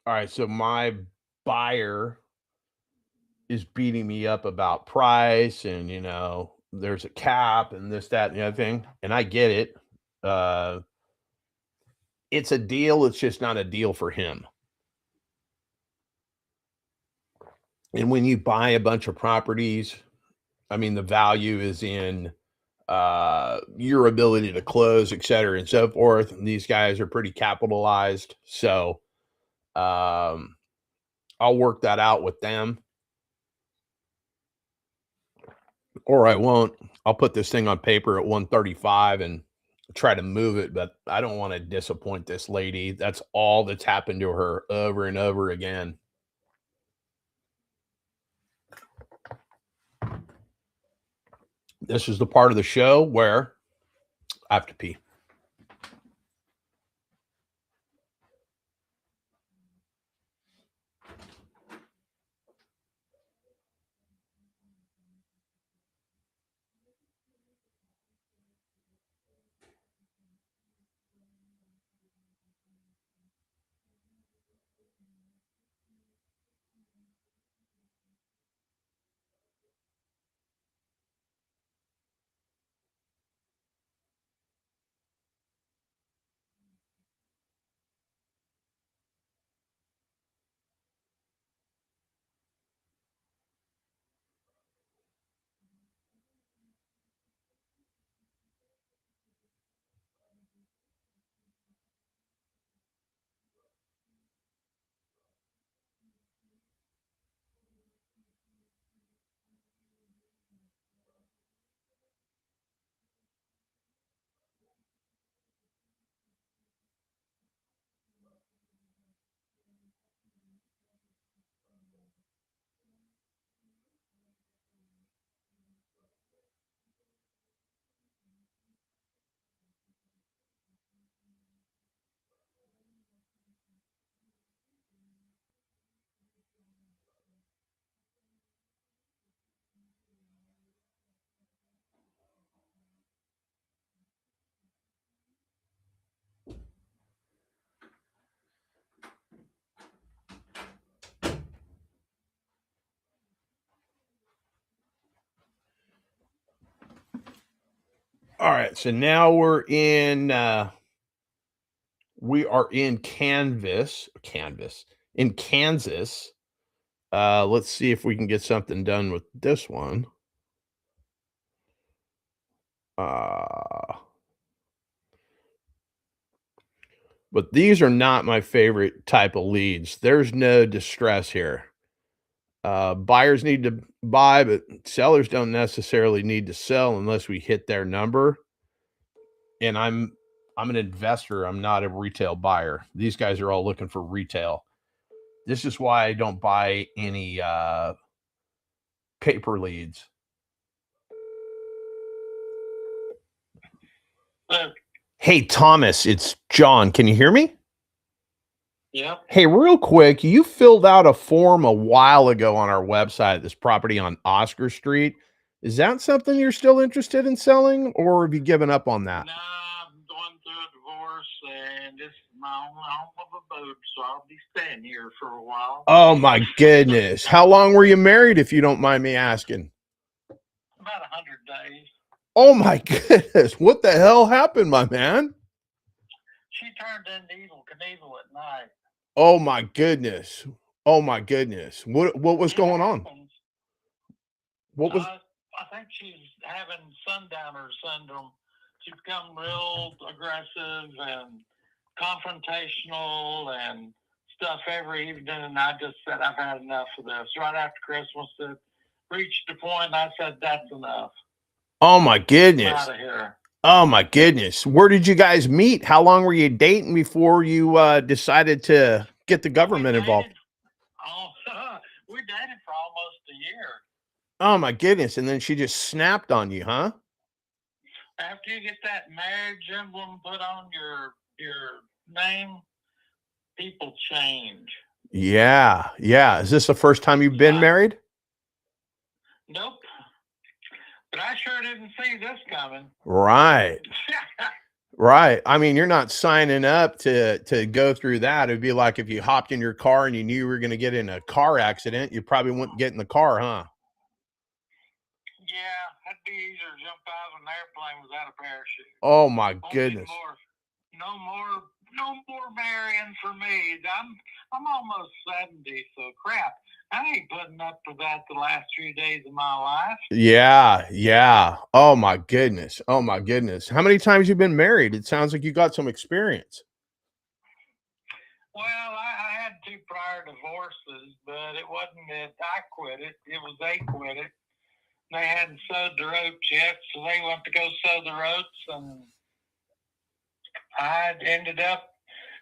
All right, so my buyer is beating me up about price and, there's a cap and this, that, and the other thing, and I get it. Uh, it's a deal, it's just not a deal for him. And when you buy a bunch of properties, I mean, the value is in your ability to close, et cetera, and so forth. And these guys are pretty capitalized. So I'll work that out with them. Or I won't. I'll put this thing on paper at 135 and try to move it, but I don't want to disappoint this lady. That's all that's happened to her over and over again. This is the part of the show where I have to pee. All right, so now we are in Kansas. Let's see if we can get something done with this one. But these are not my favorite type of leads. There's no distress here. Buyers need to buy, but sellers don't necessarily need to sell unless we hit their number. And I'm an investor. I'm not a retail buyer. These guys are all looking for retail. This is why I don't buy any paper leads. Hey, Thomas, it's John. Can you hear me? Yeah. Hey, real quick, you filled out a form a while ago on our website, this property on Oscar Street. Is that something you're still interested in selling, or have you given up on that? No, I'm going through a divorce, and this is my only home of abode, so I'll be staying here for a while. Oh, my goodness. How long were you married, if you don't mind me asking? About 100 days. Oh, my goodness. What the hell happened, my man? She turned into Evel Knievel at night. Oh, my goodness. Oh, my goodness. What was going on? What was... I think she's having sundowner syndrome. She's become real aggressive and confrontational and stuff every evening. And I just said, I've had enough of this. Right after Christmas, it reached a point, and I said, that's enough. Oh, my goodness. Out of here. Oh, my goodness. Where did you guys meet? How long were you dating before you decided to get the government involved? We dated for almost a year. Oh, my goodness. And then she just snapped on you, huh? After you get that marriage emblem put on your name, people change. Yeah. Yeah. Is this the first time you've been married? Nope. But I sure didn't see this coming. Right. Right. I mean, you're not signing up to go through that. It'd be like if you hopped in your car and you knew you were going to get in a car accident, you probably wouldn't get in the car, huh? Yeah, it'd be easier to jump out of an airplane without a parachute. Oh my goodness. No more marrying for me. I'm almost 70, so crap. I ain't putting up for that the last few days of my life. Yeah, yeah. Oh my goodness. Oh my goodness. How many times you been married? It sounds like you got some experience. Well, I had 2 prior divorces, but it wasn't that I quit it. It was they quit it. They hadn't sowed the oats yet, so they went to go sow the oats, and I ended up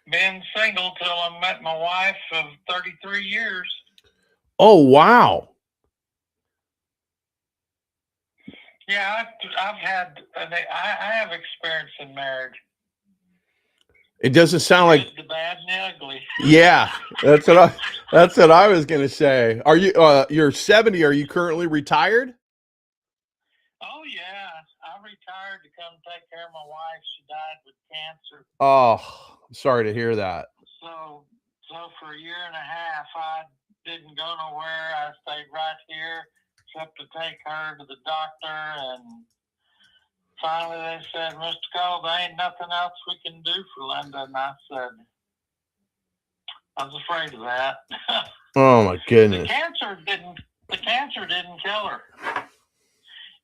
being single till I met my wife of 33 years. Oh, wow. Yeah, I have experience in marriage. It doesn't sound like the bad and the ugly. Yeah, that's what I was going to say. Are you you're 70, are you currently retired? Oh yeah, I retired to come take care of my wife. She died with cancer. Oh, I'm sorry to hear that. So for a year and a half, I didn't go nowhere. I stayed right here, except to take her to the doctor. And finally, they said, "Mr. Cole, there ain't nothing else we can do for Linda." And I said, I was afraid of that. Oh my goodness. The cancer didn't kill her.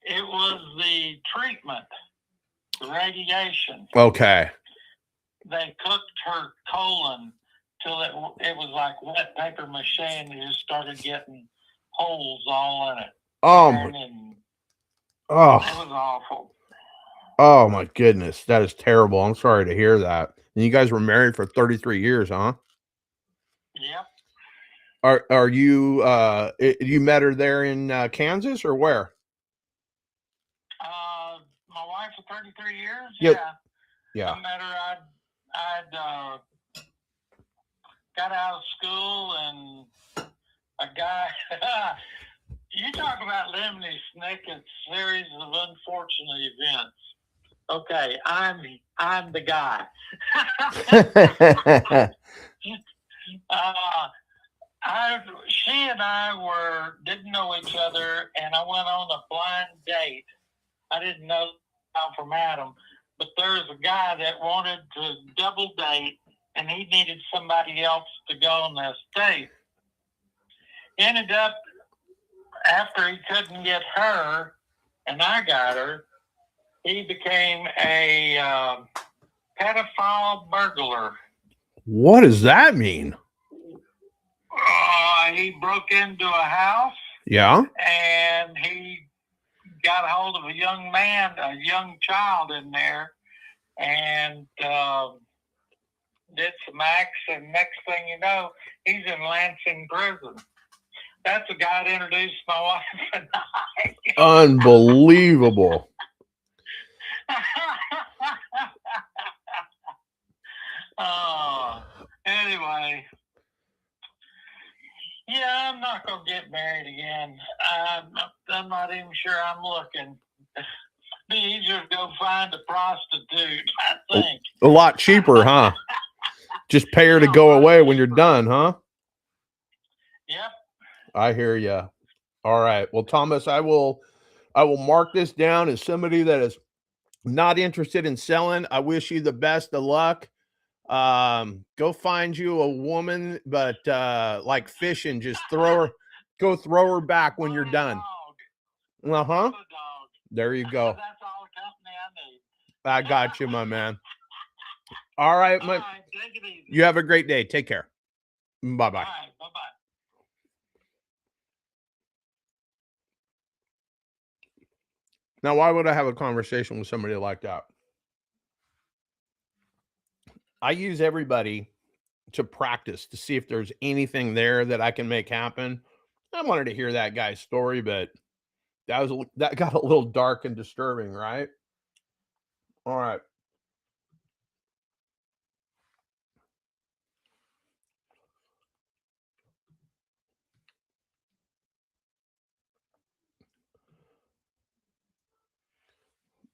It was the treatment, the radiation. Okay. They cooked her colon till it was like wet paper mache, and it just started getting holes all in it. Oh, it was awful. Oh my goodness, that is terrible. I'm sorry to hear that. And you guys were married for 33 years, huh? Yep. Are you you met her there in Kansas or where? My wife for 33 years. Yep. Yeah. Yeah. I met her. I'd got out of school, and a guy. You talk about Lemony Snicket's series of unfortunate events. Okay, I'm the guy. She and I didn't know each other, and I went on a blind date. I didn't know from Adam, but there's a guy that wanted to double date, and he needed somebody else to go on this date. Ended up, after he couldn't get her, and I got her, he became a pedophile burglar. What does that mean? He broke into a house Yeah. and he got a hold of a young child in there, and did some acts. And next thing you know, he's in Lansing prison. That's the guy that introduced my wife and I. Unbelievable. Anyway, yeah, I'm not gonna get married again. I'm not even sure I'm looking. Be easier to go find a prostitute, I think. A lot cheaper, huh? Just pay her to go away when you're done, huh? Yep. I hear you. All right. Well, Thomas, I will mark this down as somebody that is not interested in selling. I wish you the best of luck. Go find you a woman, but like fishing, just throw her back when you're done. Uh-huh. There you go. That's all the company I need. I got you, my man. All right, All right, take it easy. you have a great day. Take care. Bye-bye. All right, bye-bye. Now, why would I have a conversation with somebody like that? I use everybody to practice to see if there's anything there that I can make happen. I wanted to hear that guy's story, but that got a little dark and disturbing, right? All right.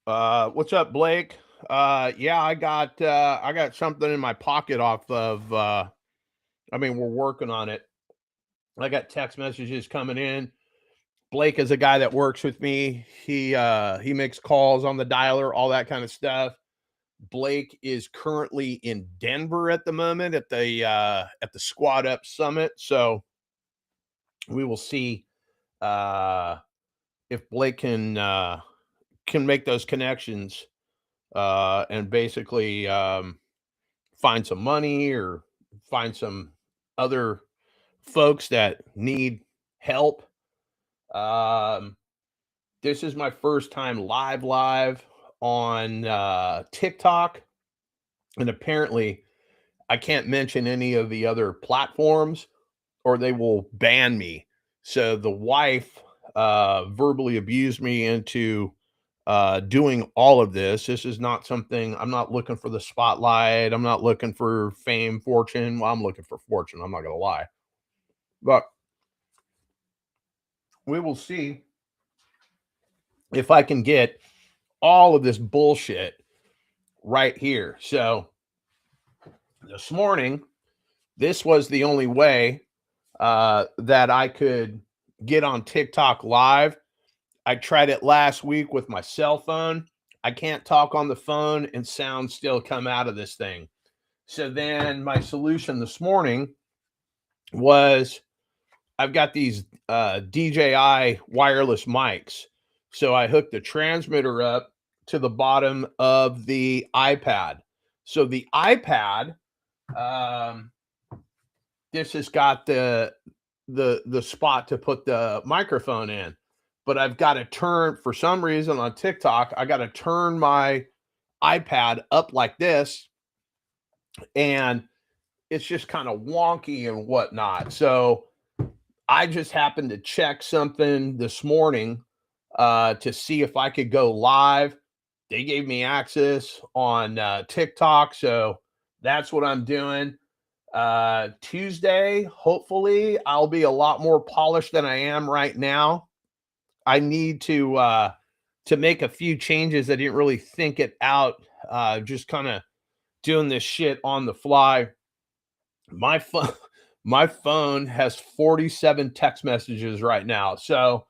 What's up, Blake? Yeah, I got something in my pocket off of we're working on it. I got text messages coming in. Blake is a guy that works with me. He makes calls on the dialer, all that kind of stuff. Blake is currently in Denver at the moment at the Squad Up Summit. So we will see if Blake can make those connections and basically find some money or find some other folks that need help. This is my first time live on TikTok, and apparently I can't mention any of the other platforms or they will ban me. So the wife verbally abused me into doing all of this. This is not something, I'm not looking for the spotlight. I'm not looking for fame, fortune. Well, I'm looking for fortune. I'm not going to lie. But we will see if I can get all of this bullshit right here. So this morning, this was the only way that I could get on TikTok live. I tried it last week with my cell phone. I can't talk on the phone and sound still come out of this thing. So then my solution this morning was I've got these DJI wireless mics. So I hooked the transmitter up to the bottom of the iPad. So the iPad, this has got the spot to put the microphone in. But I've got to turn, for some reason on TikTok, I got to turn my iPad up like this, and it's just kind of wonky and whatnot. So I just happened to check something this morning to see if I could go live. They gave me access on TikTok, so that's what I'm doing. Tuesday, hopefully, I'll be a lot more polished than I am right now. I need to make a few changes. I didn't really think it out. Just kind of doing this shit on the fly. My phone has 47 text messages right now. So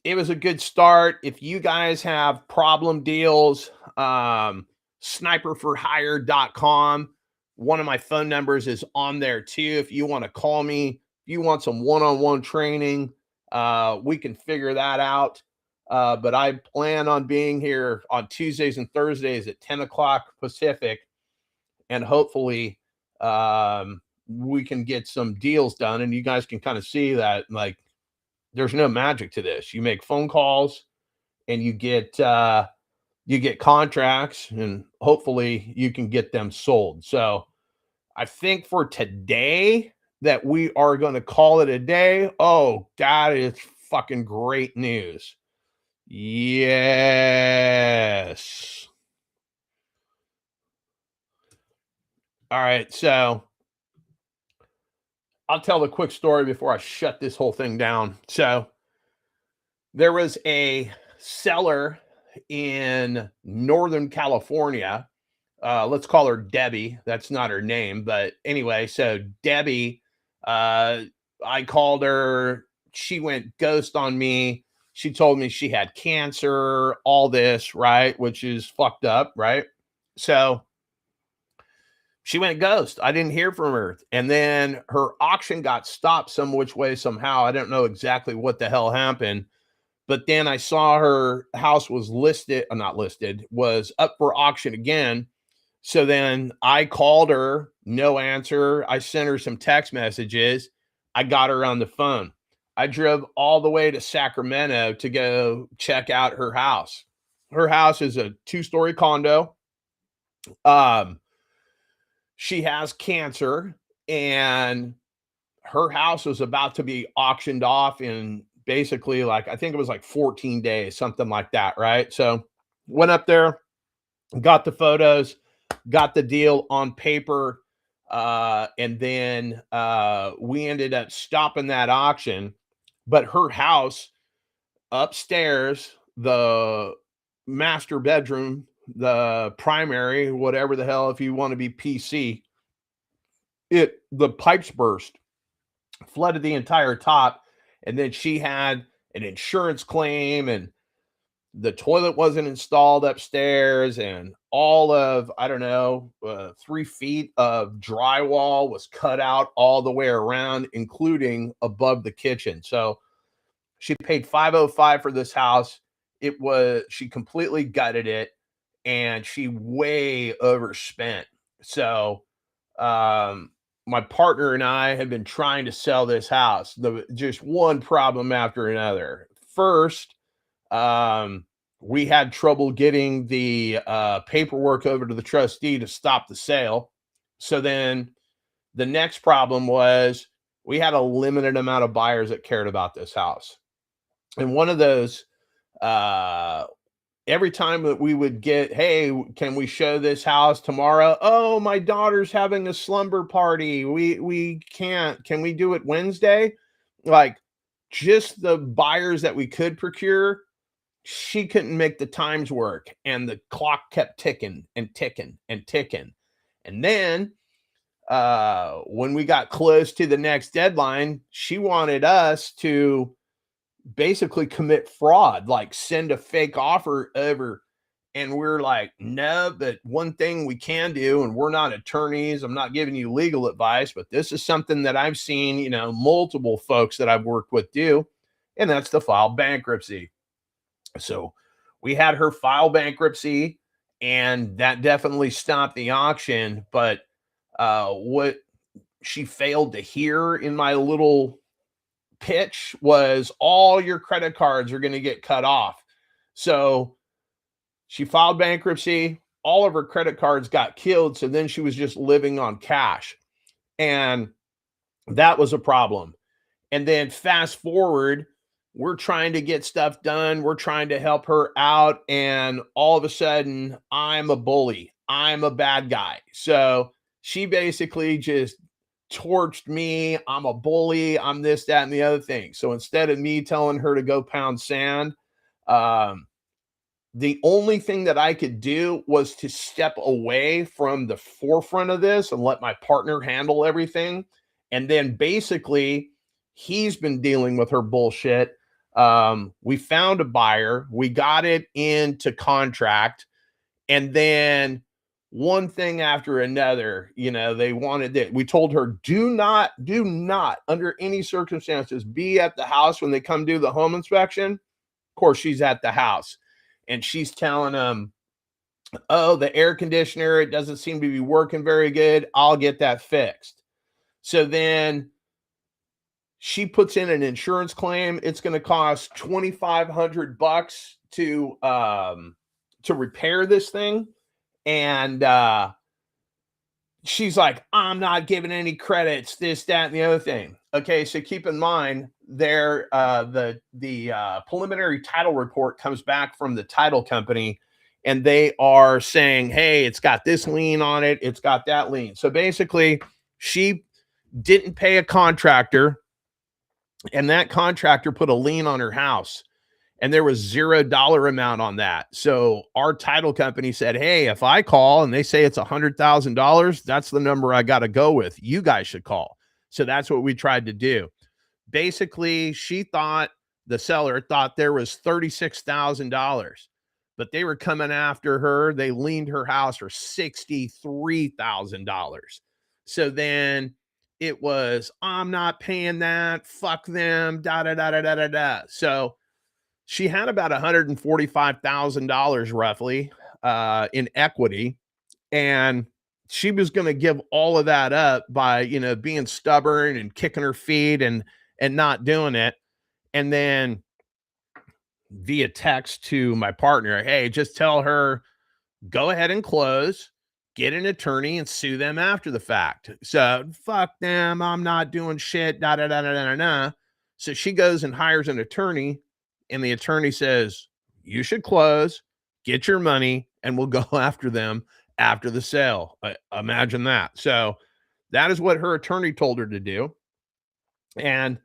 it was a good start. If you guys have problem deals, sniperforhire.com. One of my phone numbers is on there too. If you want to call me, if you want some one-on-one training, we can figure that out. But I plan on being here on Tuesdays and Thursdays at 10 o'clock Pacific. and hopefully we can get some deals done. And you guys can kind of see that, like, there's no magic to this. You make phone calls and you get contracts, and hopefully you can get them sold. So I think for today that we are going to call it a day. Oh, that is fucking great news. Yes. All right. So I'll tell the quick story before I shut this whole thing down. So there was a seller in Northern California. Let's call her Debbie. That's not her name, but anyway, so Debbie, I called her. She went ghost on me. She told me she had cancer, all this, right? Which is fucked up, right? So she went ghost. I didn't hear from her. And then her auction got stopped some which way, somehow. I don't know exactly what the hell happened. But then I saw her house was was up for auction again. So then I called her, no answer. I sent her some text messages. I got her on the phone. I drove all the way to Sacramento to go check out her house. Her house is a 2-story condo. She has cancer, and her house was about to be auctioned off in basically, like, I think it was like 14 days, something like that, right? So went up there, got the photos, got the deal on paper, and then we ended up stopping that auction. But her house upstairs, the master bedroom, the primary, whatever the hell, if you want to be PC, the pipes burst, flooded the entire top, and then she had an insurance claim, and the toilet wasn't installed upstairs, and all of, I don't know, 3 feet of drywall was cut out all the way around, including above the kitchen. So she paid $505 for this house. She completely gutted it, and she way overspent. So my partner and I have been trying to sell this house. Just one problem after another. First, we had trouble getting the paperwork over to the trustee to stop the sale. So then the next problem was we had a limited amount of buyers that cared about this house. And one of those, every time that we would get, hey, can we show this house tomorrow? Oh, my daughter's having a slumber party. We can't. Can we do it Wednesday? Like, just the buyers that we could procure, she couldn't make the times work, and the clock kept ticking and ticking and ticking. And then when we got close to the next deadline, she wanted us to basically commit fraud, like send a fake offer over. And we're like, no, but one thing we can do, and we're not attorneys, I'm not giving you legal advice, but this is something that I've seen, multiple folks that I've worked with do, and that's to file bankruptcy. So we had her file bankruptcy, and that definitely stopped the auction. But what she failed to hear in my little pitch was all your credit cards are going to get cut off. So she filed bankruptcy. All of her credit cards got killed. So then she was just living on cash. And that was a problem. And then fast forward, we're trying to get stuff done. We're trying to help her out. And all of a sudden, I'm a bully. I'm a bad guy. So she basically just torched me. I'm a bully. I'm this, that, and the other thing. So instead of me telling her to go pound sand, the only thing that I could do was to step away from the forefront of this and let my partner handle everything. And then basically, he's been dealing with her bullshit. We found a buyer. We got it into contract. And then one thing after another, they wanted it. We told her, do not under any circumstances be at the house when they come do the home inspection. Of course, she's at the house, and she's telling them, Oh, the air conditioner, it doesn't seem to be working very good. I'll get that fixed. So then she puts in an insurance claim. It's going to cost $2,500 to repair this thing. And she's like, I'm not giving any credits, this, that, and the other thing. Okay, so keep in mind there, the preliminary title report comes back from the title company, and they are saying, hey, it's got this lien on it, it's got that lien. So basically, she didn't pay a contractor, and that contractor put a lien on her house, and there was $0 amount on that. So our title company said, hey, if I call and they say it's $100,000, that's the number I got to go with. You guys should call. So that's what we tried to do. Basically, the seller thought there was $36,000, but they were coming after her. They liened her house for $63,000. So then it was, I'm not paying that. Fuck them. Da da da da da da da. So she had about $145,000 roughly in equity, and she was going to give all of that up by, being stubborn and kicking her feet and not doing it. And then via text to my partner, hey, just tell her, go ahead and close, get an attorney and sue them after the fact. So fuck them. I'm not doing shit. Da, da, da, da, da, da. So she goes and hires an attorney, and the attorney says, you should close, get your money, and we'll go after them after the sale. Imagine that. So that is what her attorney told her to do. And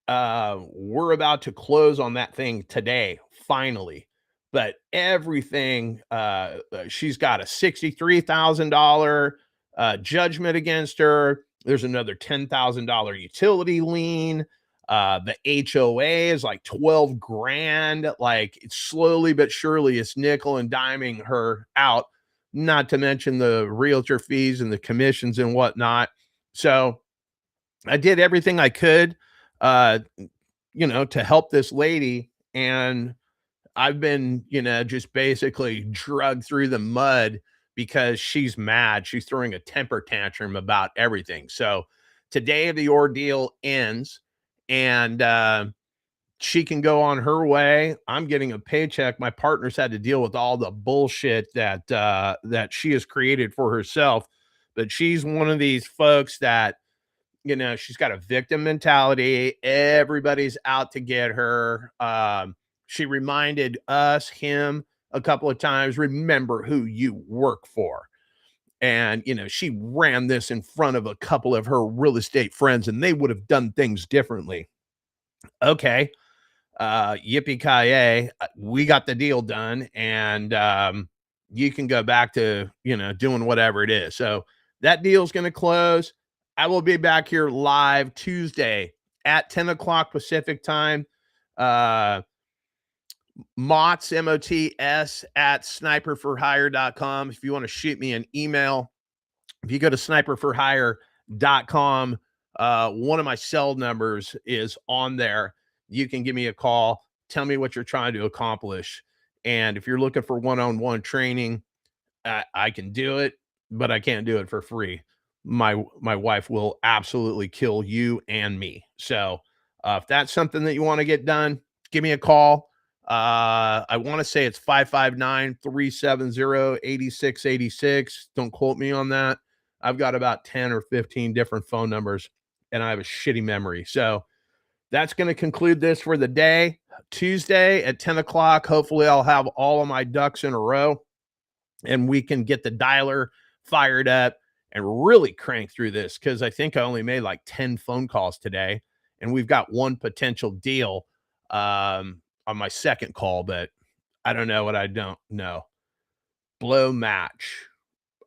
we're about to close on that thing today, finally. But everything, she's got a $63,000 judgment against her. There's another $10,000 utility lien. The HOA is like 12 grand. Like, it's slowly but surely it's nickel and diming her out, not to mention the realtor fees and the commissions and whatnot. So I did everything I could, to help this lady. And I've been, just basically drugged through the mud because she's mad. She's throwing a temper tantrum about everything. So today the ordeal ends, and she can go on her way. I'm getting a paycheck. My partner's had to deal with all the bullshit that she has created for herself. But she's one of these folks that, she's got a victim mentality. Everybody's out to get her. She reminded him a couple of times, remember who you work for. And, she ran this in front of a couple of her real estate friends, and they would have done things differently. Okay. Yippee-ki-yay. We got the deal done, and you can go back to, doing whatever it is. So that deal's going to close. I will be back here live Tuesday at 10 o'clock Pacific time. Mots, MOTS, at sniperforhire.com. If you want to shoot me an email, if you go to sniperforhire.com, one of my cell numbers is on there. You can give me a call. Tell me what you're trying to accomplish. And if you're looking for one-on-one training, I can do it, but I can't do it for free. My wife will absolutely kill you and me. So if that's something that you want to get done, give me a call. I want to say it's 559-370-8686. Don't quote me on that. I've got about 10 or 15 different phone numbers, and I have a shitty memory. So that's going to conclude this for the day. Tuesday at 10 o'clock. Hopefully I'll have all of my ducks in a row, and we can get the dialer fired up and really crank through this, because I think I only made like 10 phone calls today, and we've got one potential deal on my second call, but I don't know what I don't know. Blow match.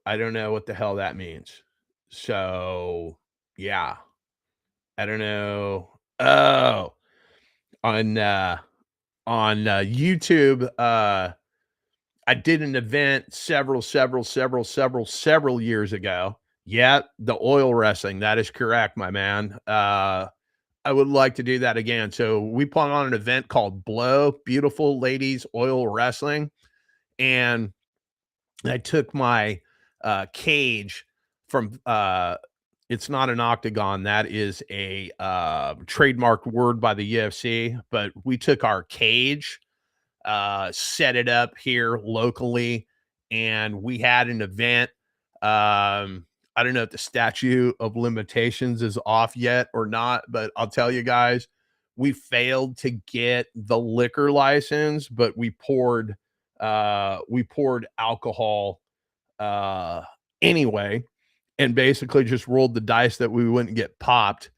I don't know what the hell that means. So yeah, I don't know. Oh, on YouTube, I did an event several years ago. Yeah, the oil wrestling. That is correct, my man. I would like to do that again. So we put on an event called Blow, Beautiful Ladies Oil Wrestling. And I took my cage from it's not an octagon. That is a trademarked word by the UFC, but we took our cage, set it up here locally, and we had an event. I don't know if the statute of limitations is off yet or not, but I'll tell you guys, we failed to get the liquor license, but we poured alcohol anyway, and basically just rolled the dice that we wouldn't get popped.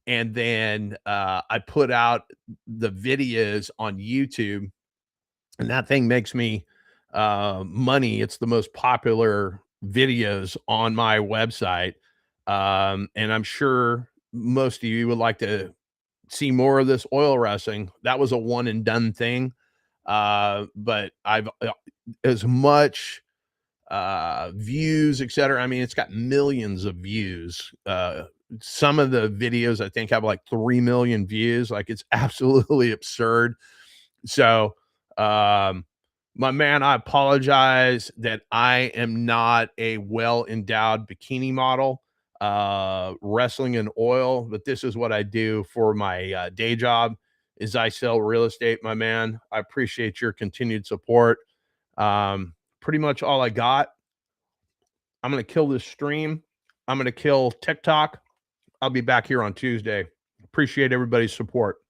And then I put out the videos on YouTube, and that thing makes me money. It's the most popular videos on my website. And I'm sure most of you would like to see more of this oil wrestling. That was a one and done thing. But I've as much views, etc. I mean, it's got millions of views. Some of the videos I think have like 3 million views. Like, it's absolutely absurd. So, my man, I apologize that I am not a well-endowed bikini model, wrestling in oil, but this is what I do for my day job is I sell real estate, my man. I appreciate your continued support. Pretty much all I got. I'm going to kill this stream. I'm going to kill TikTok. I'll be back here on Tuesday. Appreciate everybody's support.